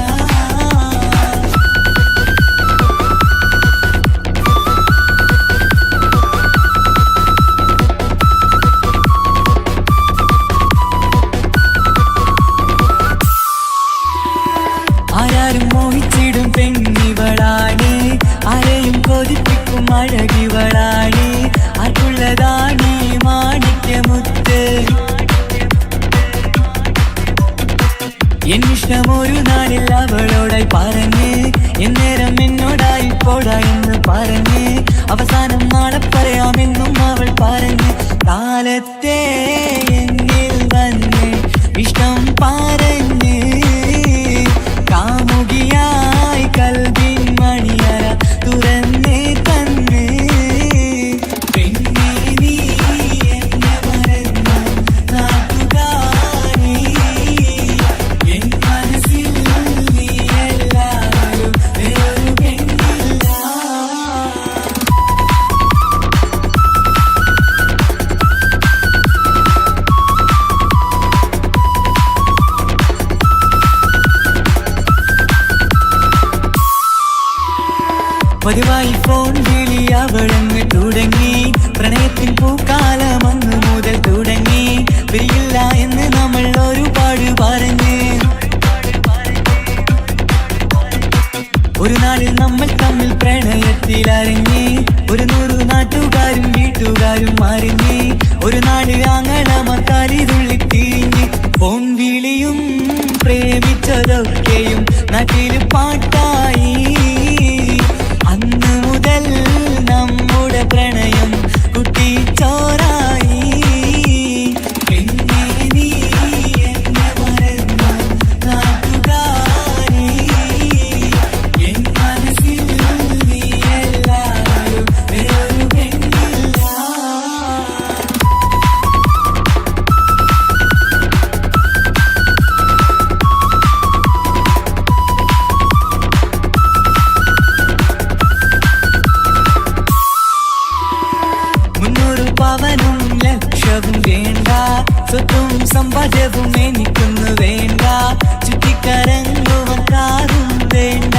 ആരാരും മോഹിച്ചിടും പെണ്ണിവളാണ്, ആരെയും കൊതിപ്പിക്കും അഴകിവളാണ്. ആർക്കുള്ളതാണ് മാണിക്യമുത്ത്, എന്നിഷ്ടം ഒരു നാളിൽ അവളോടായി പറഞ്ഞ് എന്നേരം എന്നോടായി പോടാ എന്ന് പറഞ്ഞ് അവസാനം നാളെ പറയാമെന്നും അവൾ പറഞ്ഞ് കാലത്തെ എന്നിൽ വന്ന് ഇഷ്ടം പറഞ്ഞ് കാമുകിയായി കൽവിൻ മണിയറ തുറന്ന് തന്ന് പെണ്ണേ നീ എന്നെ മറന്നു നാട്ടുകാരി എൻ മനസ്സിൽ നീ എല്ലാവരും വേറൊരു പെണ്ണില്ല. പതിവായി ഫോൺ വിളി അവളങ്ങ് തുടങ്ങി പ്രണയത്തിൻ പൂക്കാലം അന്ന് മുതൽ തുടങ്ങി പിരിയില്ല എന്ന് നമ്മൾ ഒരുപാട് പറഞ്ഞ് ഒരു നാളിൽ നമ്മൾ തമ്മിൽ പ്രണയത്തിൽ അറിഞ്ഞ് 100 നാട്ടുകാരും വീട്ടുകാരും അറിഞ്ഞ് ഒരു നാളിൽ ആങ്ങളമക്കാലി തുള്ളിത്തിരിഞ്ഞ് ഫോൺ വിളിയും പ്രേമിച്ചതൊക്കെയും നാട്ടിൽ പാട്ടായി അന്ന് മുതൽ നമ്മുടെ പ്രണയം കുട്ടിച്ചോറായി പെണ്ണേ നീ എന്നെ മറന്നു നാട്ടുകാരി എൻ മനസ്സിൽ നീ എല്ലാവരും വേറൊരു പെണ്ണില്ല. പവനും ലക്ഷവും വേണ്ട സ്വത്തും സമ്പാദ്യവും എനിക്കൊന്നു വേണ്ട ചുറ്റിക്കറങ്ങുവാൻ കാറും വേണ്ട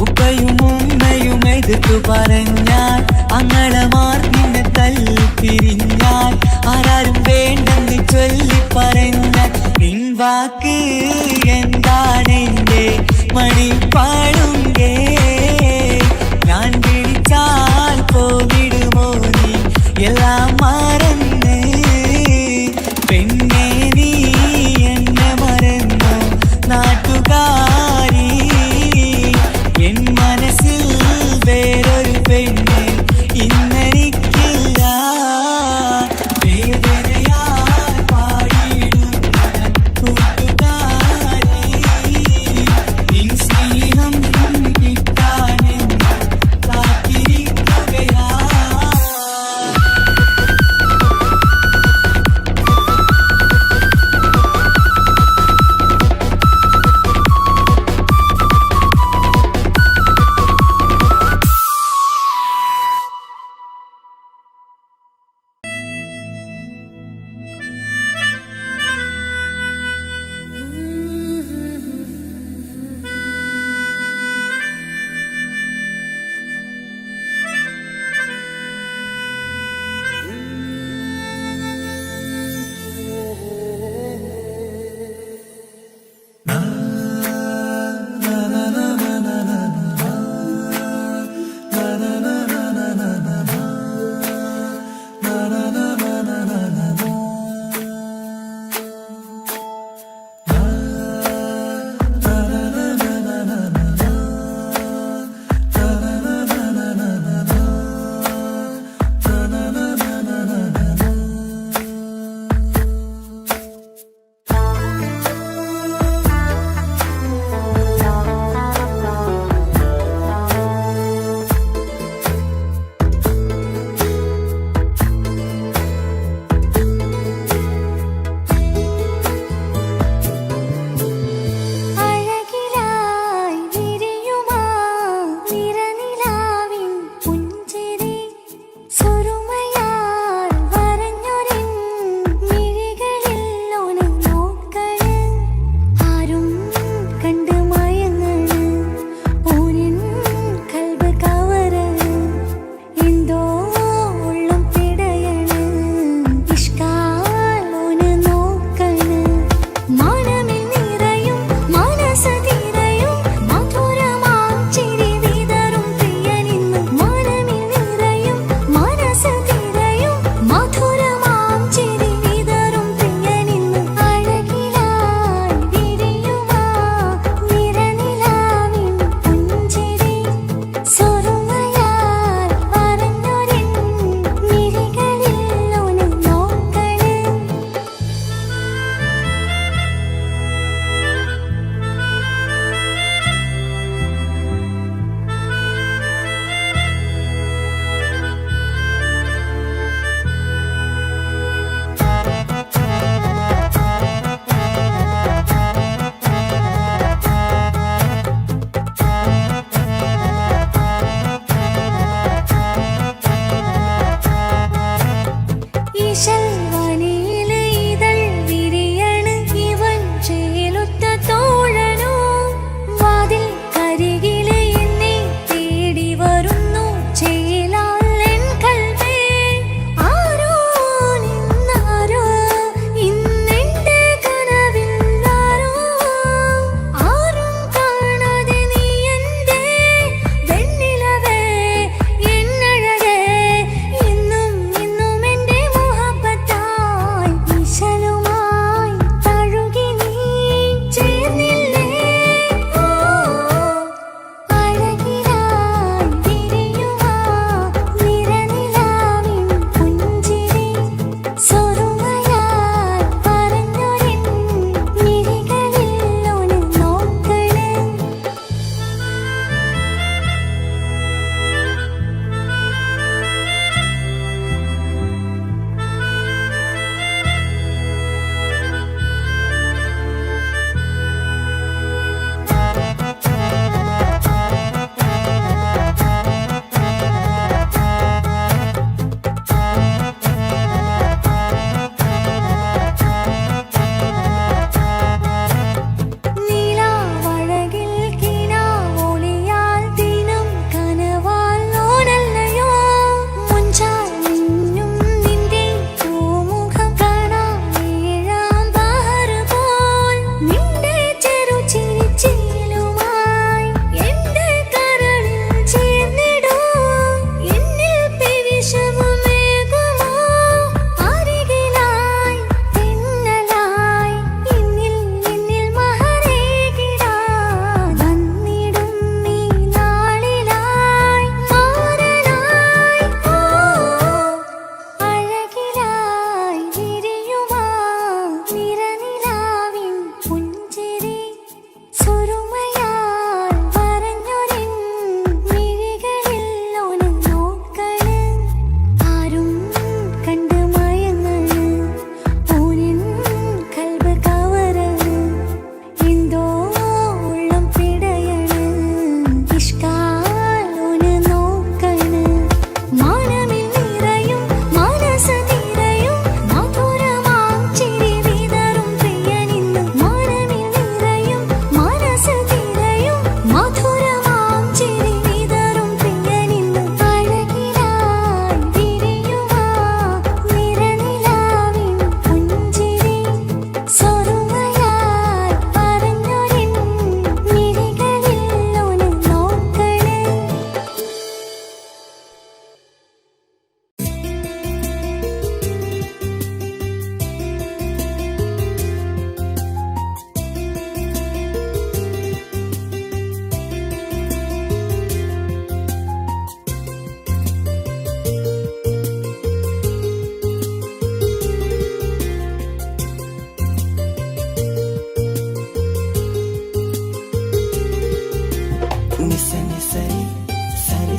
ഉപ്പയും ഉമ്മയും എതിർത്തു പറഞ്ഞാൽ അങ്ങളമാർ നിന്നെ തല്ലിപ്പിരിഞ്ഞാൽ ആരാരും വേണ്ടെന്ന് ചൊല്ലി പറഞ്ഞാൽ നിൻ വാക്ക് എന്താണെന്റെ മണിപ്പാടുങ്കേ ഞാൻ വിളിച്ചാൽ പോവിടുമോ നീ എല്ലാം മറന്ന് പെണ്ണേ നീ എന്നെ മറന്നു നാട്ടുകാരി എൻ മനസ്സിൽ വേറൊരു പെണ്ണ് ഇന്നെനിക്കില്ല വേദനയാൽ പാടിയിടുന്ന കൂട്ടുകാരി നിൻ സ്നേഹം കിട്ടാനെന്ന് കാത്തിരിക്കുകയാ.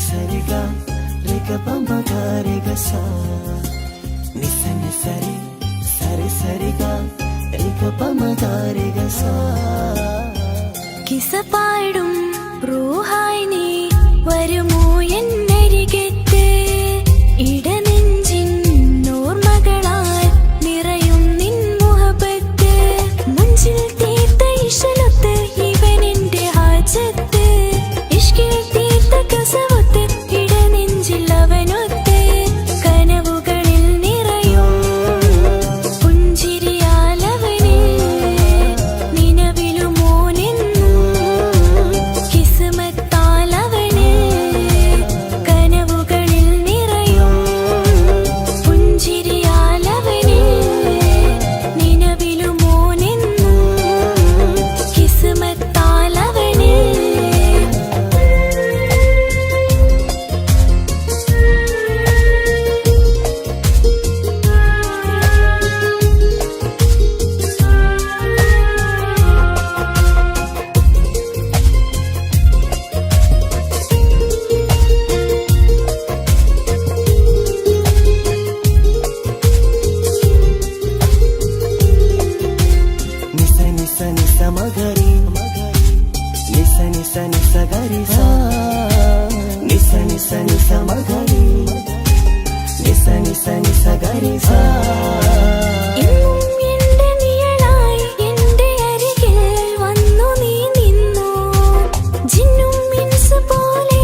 സരിഗ രഗ പമഗ രഗ സ നിസനി സരി സരി സരിഗ രഗ പമഗ രഗ സ കിസ പാടും റൂഹായി നീ വരുമോ എന്നരികത്ത് ഇടനെഞ്ചിൻ ഓർമ്മകളാൽ നിറയും നിൻ മുഹബത്ത് മുഞ്ചിൽ തീർത്ത ഇശലൊത്ത് ഇവനെന്റെ ഹാജത്ത് ഇഷ്കിൽ തീർത്ത കസവത്ത് ഇടനെഞ്ചിൽ അവനൊത്ത് കനവുകളിൽ നിറയും പുഞ്ചിരിയാലവന് നിലവിലുമോനെന്നും കിസ്മത്താലവന് കനവുകളിൽ നിറയും പുഞ്ചിരിയാലവന് നിലവിലുമോനെന്നും കിസ്മത്താലവന് നിസ നിസ നിസ മഗരി നിസ നിസ നിസ ഗരി സ നിസ നിസ നിസ മഗരി നിസ നിസ നിസ ഗരി സ എന്നും എന്റെ നിഴലായി എന്റെ അരികിൽ വന്നു നീ നിന്നു ജിന്നും മിൻസ് പോലെ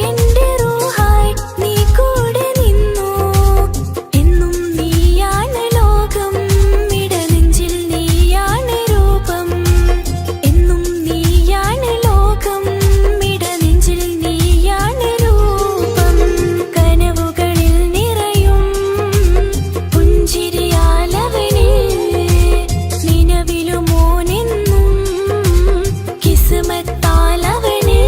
എന്റെ റൂഹായി നീ കൂടെ നിന്നു എന്നും നീയാണ് ലോകം ഇടനെഞ്ചിൽ നീയാണ് രൂപം എന്നും നീയാണ് ലോകം ഇടനെഞ്ചിൽ നീയാണ് രൂപം കനവുകളിൽ നിറയും പുഞ്ചിരിയാലവന് നിലവിലുമോനെന്നും കിസ്മത്താലവന്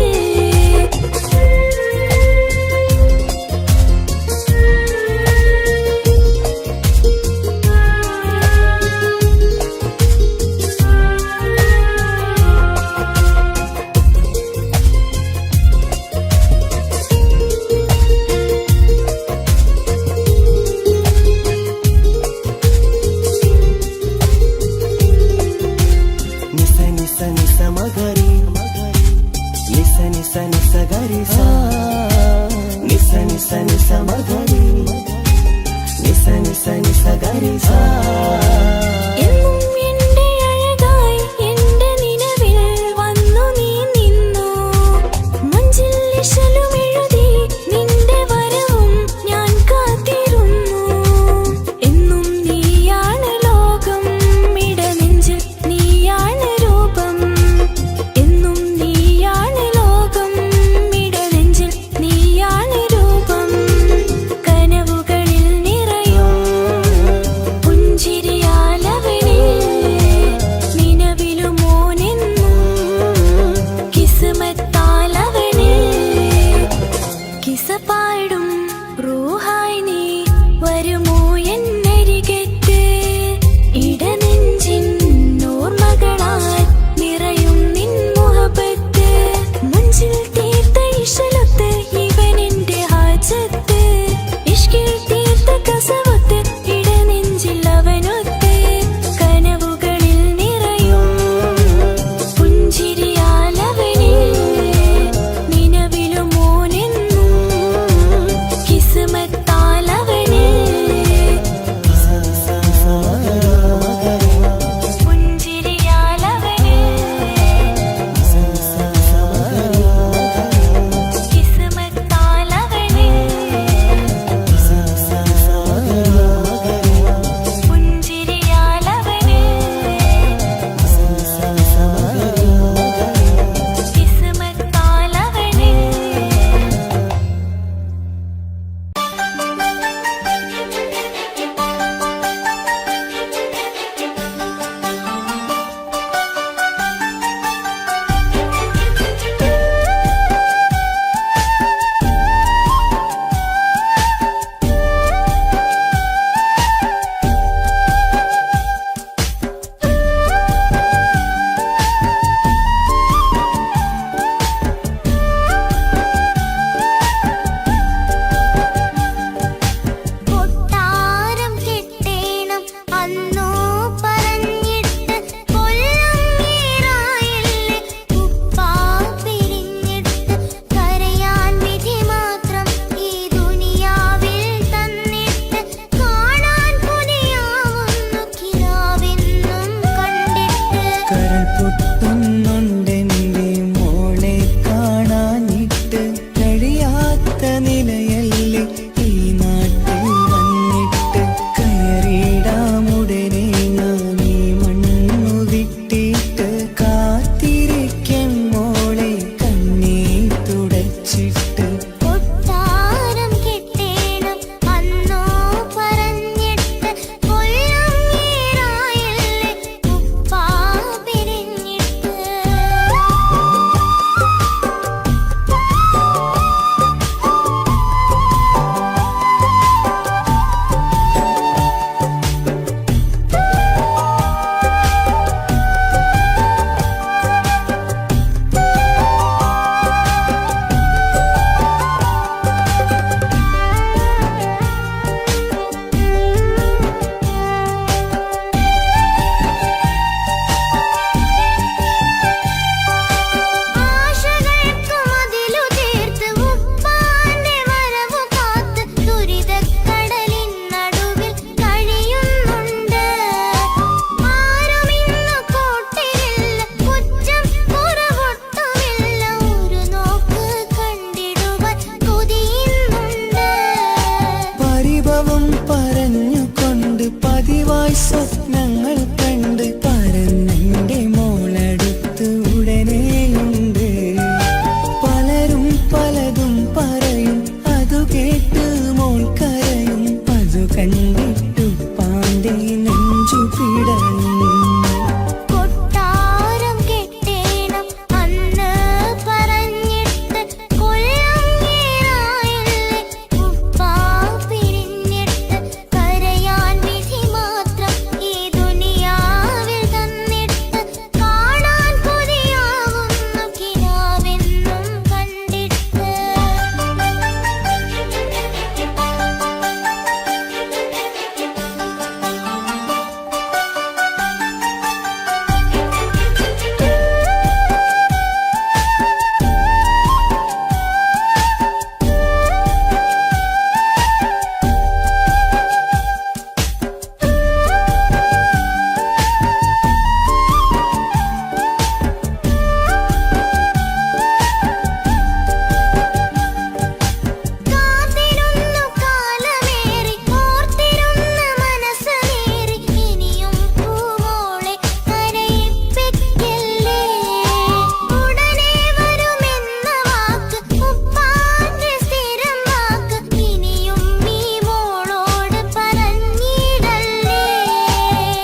നിസ നിസ നിസ മഗരി നിസ നിസ നിസ ഗരി സ നിസ നിസ നിസ മഗരി നിസ നിസ നിസ ഗരി സ എന്നും എന്റെ അഴകായി എന്റെ നിലവിൽ വന്നു നീ നിന്നു മഞ്ചിൽ ഇശലും എഴുതി നിന്റെ വരവും ഞാൻ കാത്തിരുന്നു എന്നും നീയാണ് ലോകം ഇടനെഞ്ചിൽ നീയാണ് രൂപം എന്നും നീയാണ് ലോകം ഇടനെഞ്ചിൽ നീയാണ് രൂപം കനവുകളിൽ നിറയും പുഞ്ചിരിയാലവന് നിലവിലുമോനെന്നും കിസ്മത്താലവന് കിസ പാടും റൂഹായി നീ വരുമോ എന്നരികത്ത് ഇടനെഞ്ചിൻ ഓർമ്മകളാൽ നിറയും നിൻ മുഹബത്ത് മുഞ്ചിൽ തീർത്ത ഇശലൊത്ത് ഇവനെന്റെ ഹാജത്ത് ഇഷ്കിൽ തീർത്ത കസവത്ത് ഇടനെഞ്ചിൽ അവനൊത്ത് കനവുകളിൽ നിറയും പുഞ്ചിരിയാലവന് നിലവിലുമോനെന്നും കിസ്മത്താലവന് ഒന്നായി സ്വപ്നങ്ങൾ കണ്ട് പറന്നെന്റെ മോളടുത്ത് ഉടനെയുണ്ട്. പലരും പലതും പറയും, അതു കേട്ട് മോൾ കരയും. അതു കണ്ടിട്ടു പാന്റെ നെഞ്ചു പിടയും. കൊട്ടാരം കെട്ടേണം അന്ന് പറഞ്ഞിട്ട് കൊല്ലങ്ങേറായില്ലേ ഉപ്പാ പിരിഞ്ഞിട്ട്. കരയാൻ വിധി മാത്രം ഈ ദുനിയാവിൽ തന്നിട്ട്. കാണാൻ കൊതിയാവുന്നു കിനാവെന്നും കണ്ടിട്ട്. കാത്തിരുന്നു കാലമേറി ഓർത്തിരുന്ന മനസ്സേറി. ഇനിയും പൂവോളെ കരയിപ്പിക്കല്ലേ. ഉടനെ വരുമെന്ന വാക്ക് ഉപ്പാന്റെ സ്ഥിരം വാക്ക്. ഇനിയും ഈ മോളോട് പറഞ്ഞിടല്ലേ.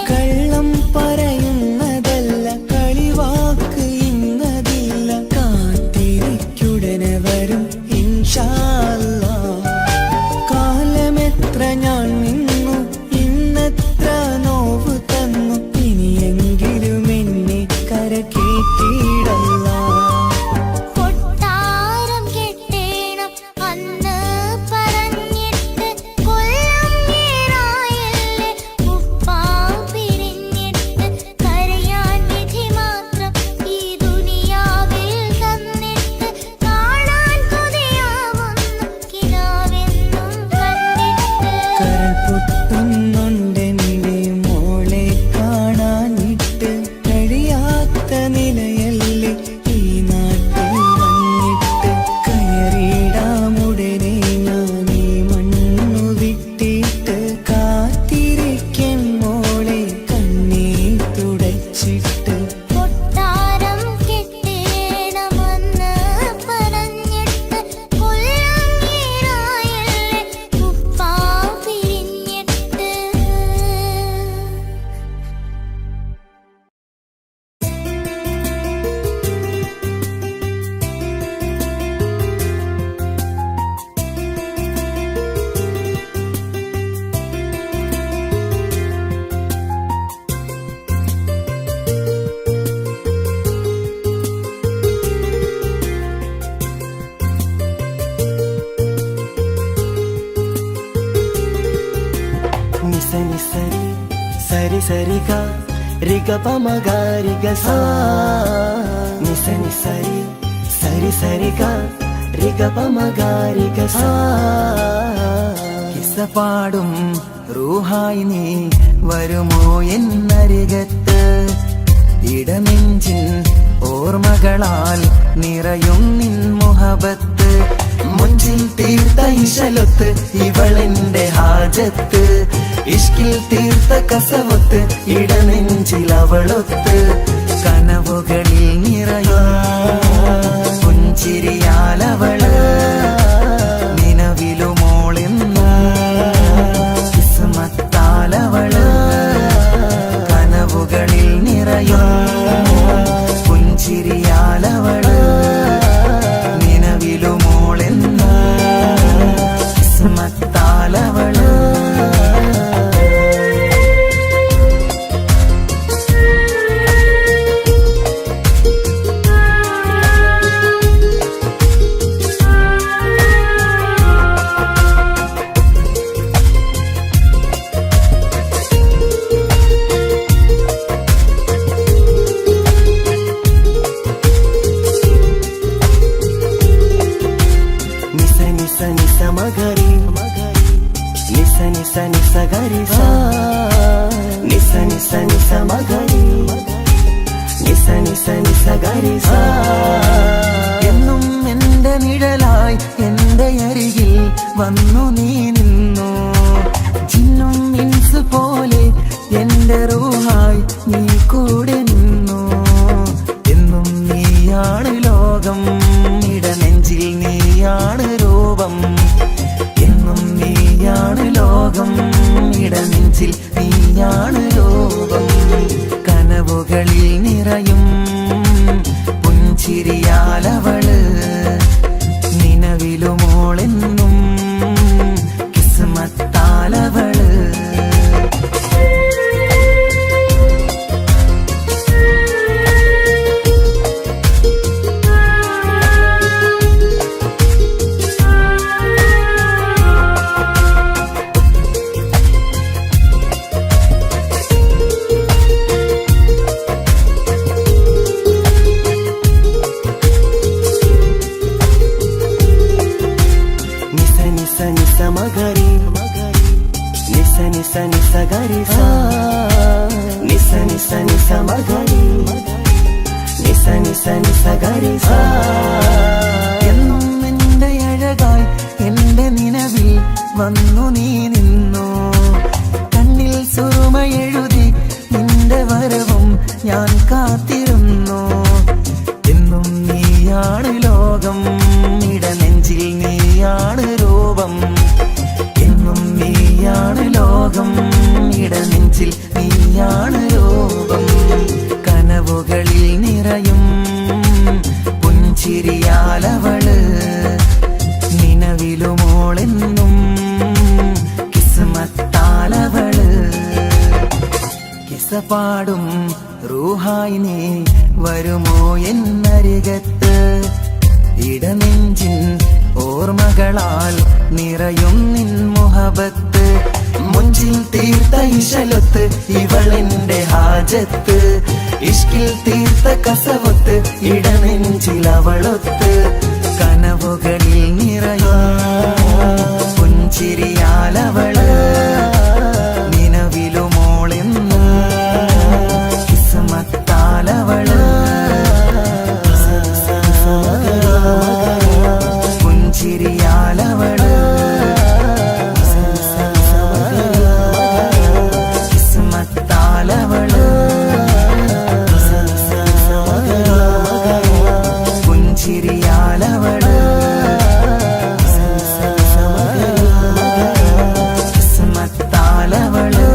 കള്ളം പറയുന്നതല്ല, കളിവാക്ക് ഇന്നതില്ല. കാത്തിരിക്കുടനെ വരും ഇൻഷാ അല്ലാഹ്. കാലമെത്ര ഞാൻ നിന്നു, ഇന്നെത്ര നോവ് തന്നു. ഇനിയെങ്കിലും എന്നെ കരകേറ്റിയിടല്ല. കൊട്ടാരം കെട്ടേണം അന്ന് പറഞ്ഞിട്ട് കൊല്ലങ്ങേറായില്ലേ ഉപ്പാ പിരിഞ്ഞിട്ട്. കരയാൻ വിധി മാത്രം ഈ ദുനിയാവിൽ തന്നിട്ട്. കാണാൻ കൊതിയാവുന്നു കിനാവെന്നും കണ്ടിട്ട്. കരൾ പൊട്ടുന്നുണ്ടെന്റെ മോളെ കാണാനിട്ട്. കഴിയാത്ത നിലയല്ലേ ഈ നാട്ടിൽ വന്നിട്ട്. കയറിയിടാമുടനെ ഞാൻ ഈ മണ്ണു വിട്ടിട്ട്. കാത്തിരിക്കും മോളെ കണ്ണീർ തുടച്ചിട്ട്. കൊട്ടാരം കെട്ടേണം അന്ന് പറഞ്ഞിട്ട് കൊല്ലങ്ങേറായില്ലേ ഉപ്പാ പിരിഞ്ഞിട്ട്. నిస నిసరి సరి సరిగా రిగ పమగారిగ సా. నిస నిసరి సరి సరిగా రిగ పమగారిగ సా. കിസ്സപാടും റൂഹായി നീ വരുമോ എന്നരികത്ത്. ഇടനെഞ്ചിൻ ഓർമ്മകളാൽ നിറയും നിൻ മുഹബത്ത്. മുഞ്ചിൽ തീർത്ത ഇശലൊത്ത് ഇവളെന്റെ ഹാജത്ത്. ഇഷ്കിൽ തീർത്ത കസവത്ത് ഇടനെഞ്ചിൽ അവളൊത്ത്. കനവുകളിൽ നിറയും പുഞ്ചിരിയാലവള് നിലവിലുമോളെന്ന് കിസ്മത്താലവള്. കനവുകളിൽ നിറയും പുഞ്ചിരിയാലവള് നിലവിലുമോളെന്ന് കിസ്മത്താലവള്. మగరి నిస నిస నిస గరి సా నిస నిస నిస మగరి నిస నిస నిస ഗരി സാ. എന്നും എന്റെ നിഴലായി എന്റെ അരികിൽ വന്നു നീ നിന്നു. ജിന്നും ഇൻസ് പോലെ നെഞ്ചിൽ നീയാണ് ലോകം കനവുകളിൽ നിറയും പുഞ്ചിരിയാലവള് നിലവിലുമോളെന്നും കിസ്മത്താലവള് മഗരി നിസ നിസ നിസ ഗരി സ നിസ നിസ നിസ മഗരി നിസ നിസ നിസ ഗരി സ എന്നും എന്റെ അഴകായി എന്റെ നിലവിൽ വന്നു നീ നിന്നു കണ്ണിൽ സുറുമയെഴുതി നിന്റെ വരവും ഞാൻ കാത്തിരുന്നു എന്നും നീയാണ് ലോകം ഇടനെഞ്ചിൽ നീയാണ് രൂപം എന്നും നീയാണ് ലോകം ഇടനെഞ്ചിൽ നീയാണ് രൂപം കനവുകളിൽ നിറയും പുഞ്ചിരിയാലവള് നിലവിലുമോളെന്നും കിസ്മത്താലവള് കിസപാടും റൂഹായി നീ വരുമോ എന്നരികത്ത് ഇടനെഞ്ചിൻ ഓർമ്മകളാൽ നിറയും നിൻ മുഹബത്ത് മുഞ്ചിൽ തീർത്ത ഇശലൊത്ത് ഇവളെന്റെ ഹാജത്ത് ഇഷ്കിൽ തീർത്ത കസവത്ത് ഇടനെഞ്ചിൽ അവളൊത്ത് കനവുകളിൽ നിറയും പുഞ്ചിരിയാലവള് നിലവിലുമോളെന്നും കിസ്മത്താലവള് പുഞ്ചിരിയാലവള് കിസ്മത്താലവള് പുഞ്ചിരിയാലവള് കിസ്മത്താലവള്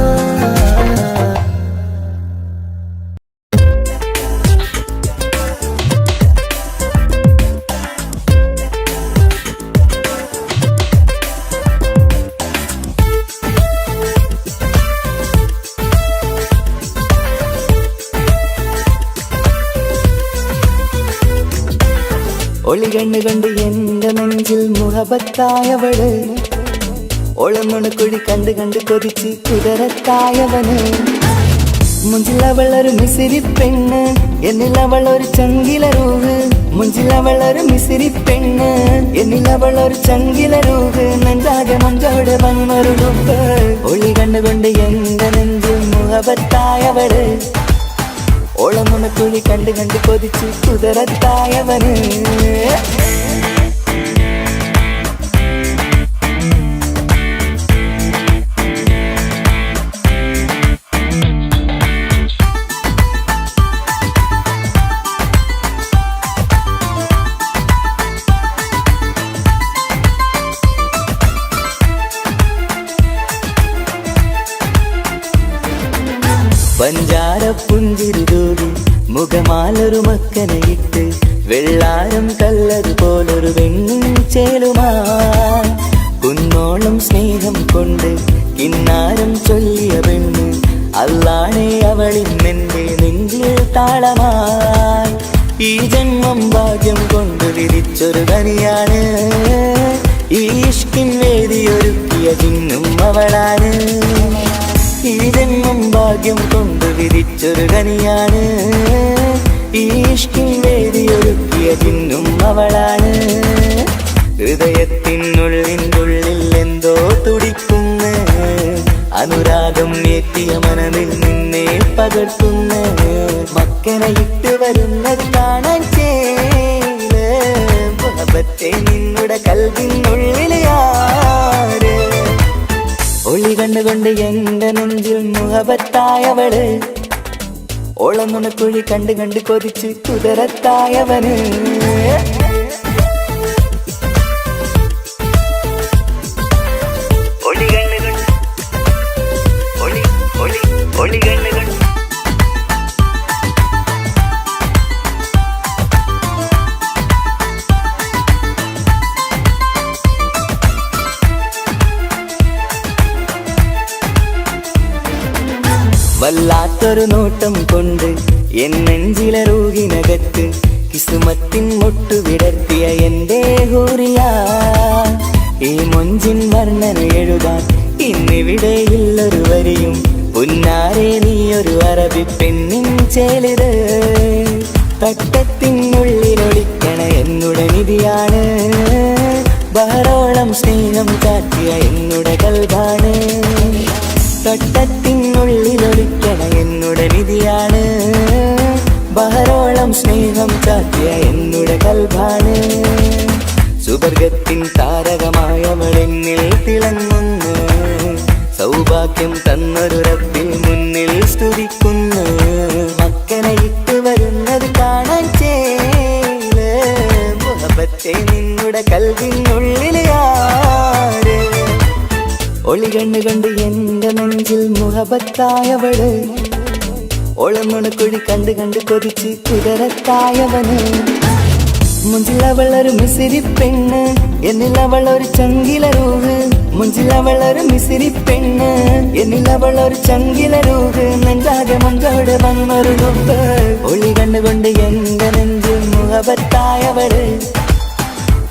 ഒളി കണ്ണു കണ്ട് എന്റെ നെഞ്ചിൽ മുഹബത്തായവള് ഒളമുണക്കുഴി കണ്ട് കണ്ട് കൊതിച്ച് കുതിരത്തായവന് മുഞ്ചിലവളൊരു മിസിരി പെണ്ണ് എന്നിലവളൊരു ചങ്കിലരൂഹ് മുഞ്ചിലവളൊരു മിസിരി പെണ്ണ് എന്നിലവളൊരു ചങ്കിലരൂഹ് നെഞ്ചാകെ മഞ്ചോട് വന്നൊരുടുപ്പ് ഒളി കണ്ടുകൊണ്ട് എന്റെ നെഞ്ചിൽ മുഹബത്തായവള് ഓളമുണക്കുഴി കണ്ട് കണ്ട് കൊതിച്ച് കുതിരത്തായവന് പഞ്ചാര പുഞ്ചിരി തൂകി മുഖമാലൊരു മക്കനയിട്ട് വെള്ളാരം കല്ലതുപോലൊരു വെണ്ണും ചേലുമാ കുന്നോളം സ്നേഹം കൊണ്ട് കിന്നാരം ചൊല്ലിയ പെണ്ണ് അല്ലാണേ അവളിന്നെന്റെ നെഞ്ചിൽ താളമായി ഈ ജന്മം ഭാഗ്യം കൊണ്ട് വിരിച്ചൊരു കനിയാണ് ഈ ഇഷ്കിൻ വേദിയൊരുക്കിയ ജിന്നും അവളാണ് ഈ ജന്മം ഭാഗ്യം കൊണ്ട് വിരിച്ചൊരു കനിയാണ് ഈ ഇഷ്കിൻ വേദിയൊരുക്കിയ ജിന്നും അവളാണ് ഹൃദയത്തിനുള്ളിനുള്ളിൽ എന്തോ തുടിക്കുന്ന അനുരാഗം ഏറ്റിയ മനമിൽ നിന്നെ പകർത്തുന്ന മക്കനെ ഇട്ട് വരുന്നത് കാണാൻ ചേല് മുഹബത്തെ നിന്നുടെ കൽവിനുള്ളിൽ ആര് ഒളി കണ്ടുകൊണ്ട് എന്റെ നെഞ്ചിൽ മുഹബത്തായവള് ഓളമുണക്കുഴി കണ്ട് കണ്ട് കൊതിച്ച് കുതിരത്തായവന് ഒളി വല്ലാത്തൊരു നോട്ടം കൊണ്ട് എൻ നെഞ്ചിലെ റൂഹിനകത്ത് കിസുമത്തിൻ മുട്ടു വിടർത്തിയ എന്റെ ഹൂറിയ ഈ മൊഞ്ചിൻ വർണ്ണന എഴുതാൻ ഇന്നിവിടെയില്ലൊരു വരിയും പുന്നാരെ നീയൊരു അറബി പെണ്ണിൻ ചേലിത് തട്ടത്തിനുള്ളിലൊളിക്കണ എന്നുടെ നിധിയാണ് ബഹറോളം സ്നേഹം കാട്ടിയ എന്നുടെ കൽബാണ് തട്ടത്തിനുള്ളിലൊളിക്കണ എന്നുടെ നിധിയാണ് ബഹറോളം സ്നേഹം കാട്ടിയ എന്നുടെ കൽബാണ് സുവർഗത്തിൻ താരകമായവളെന്നിൽ തിളങ്ങുന്നു സൗഭാഗ്യം തന്നൊരു റബ്ബിൽ മുന്നിൽ സ്തുതിക്കുന്നു മക്കനെ ഇട്ട് വരുന്നത് കാണാൻ ചേല് മുഹബത്തെ നിന്നുടെ കൽവിനുള്ളില് ആര് ഒളി കണ്ട് എന്റെ നെഞ്ചിൽ മുഹബത്തായവള് ഒളമുണക്കുഴി കണ്ട് കൊതിച്ച് കുതിരത്തായവന് മുഞ്ചിലവളൊരു മിസിരി പെണ്ണ് എന്നിലവളൊരു ചങ്കിലരൂഹ് മുഞ്ചിലവളൊരു മിസിരി പെണ്ണ് എന്നിലവളൊരു ചങ്കിലരൂഹ് നെഞ്ചാകെ മഞ്ചോട് വന്നൊരു നുമ്പ് ഒളി കണ്ടുകൊണ്ട് എന്റെ നെഞ്ച് മുഹബത്തായവള്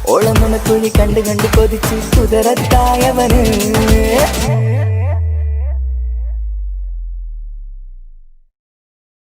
ഓളമുണക്കുഴി കണ്ട് കൊതിച്ച് കുതിരത്തായവന്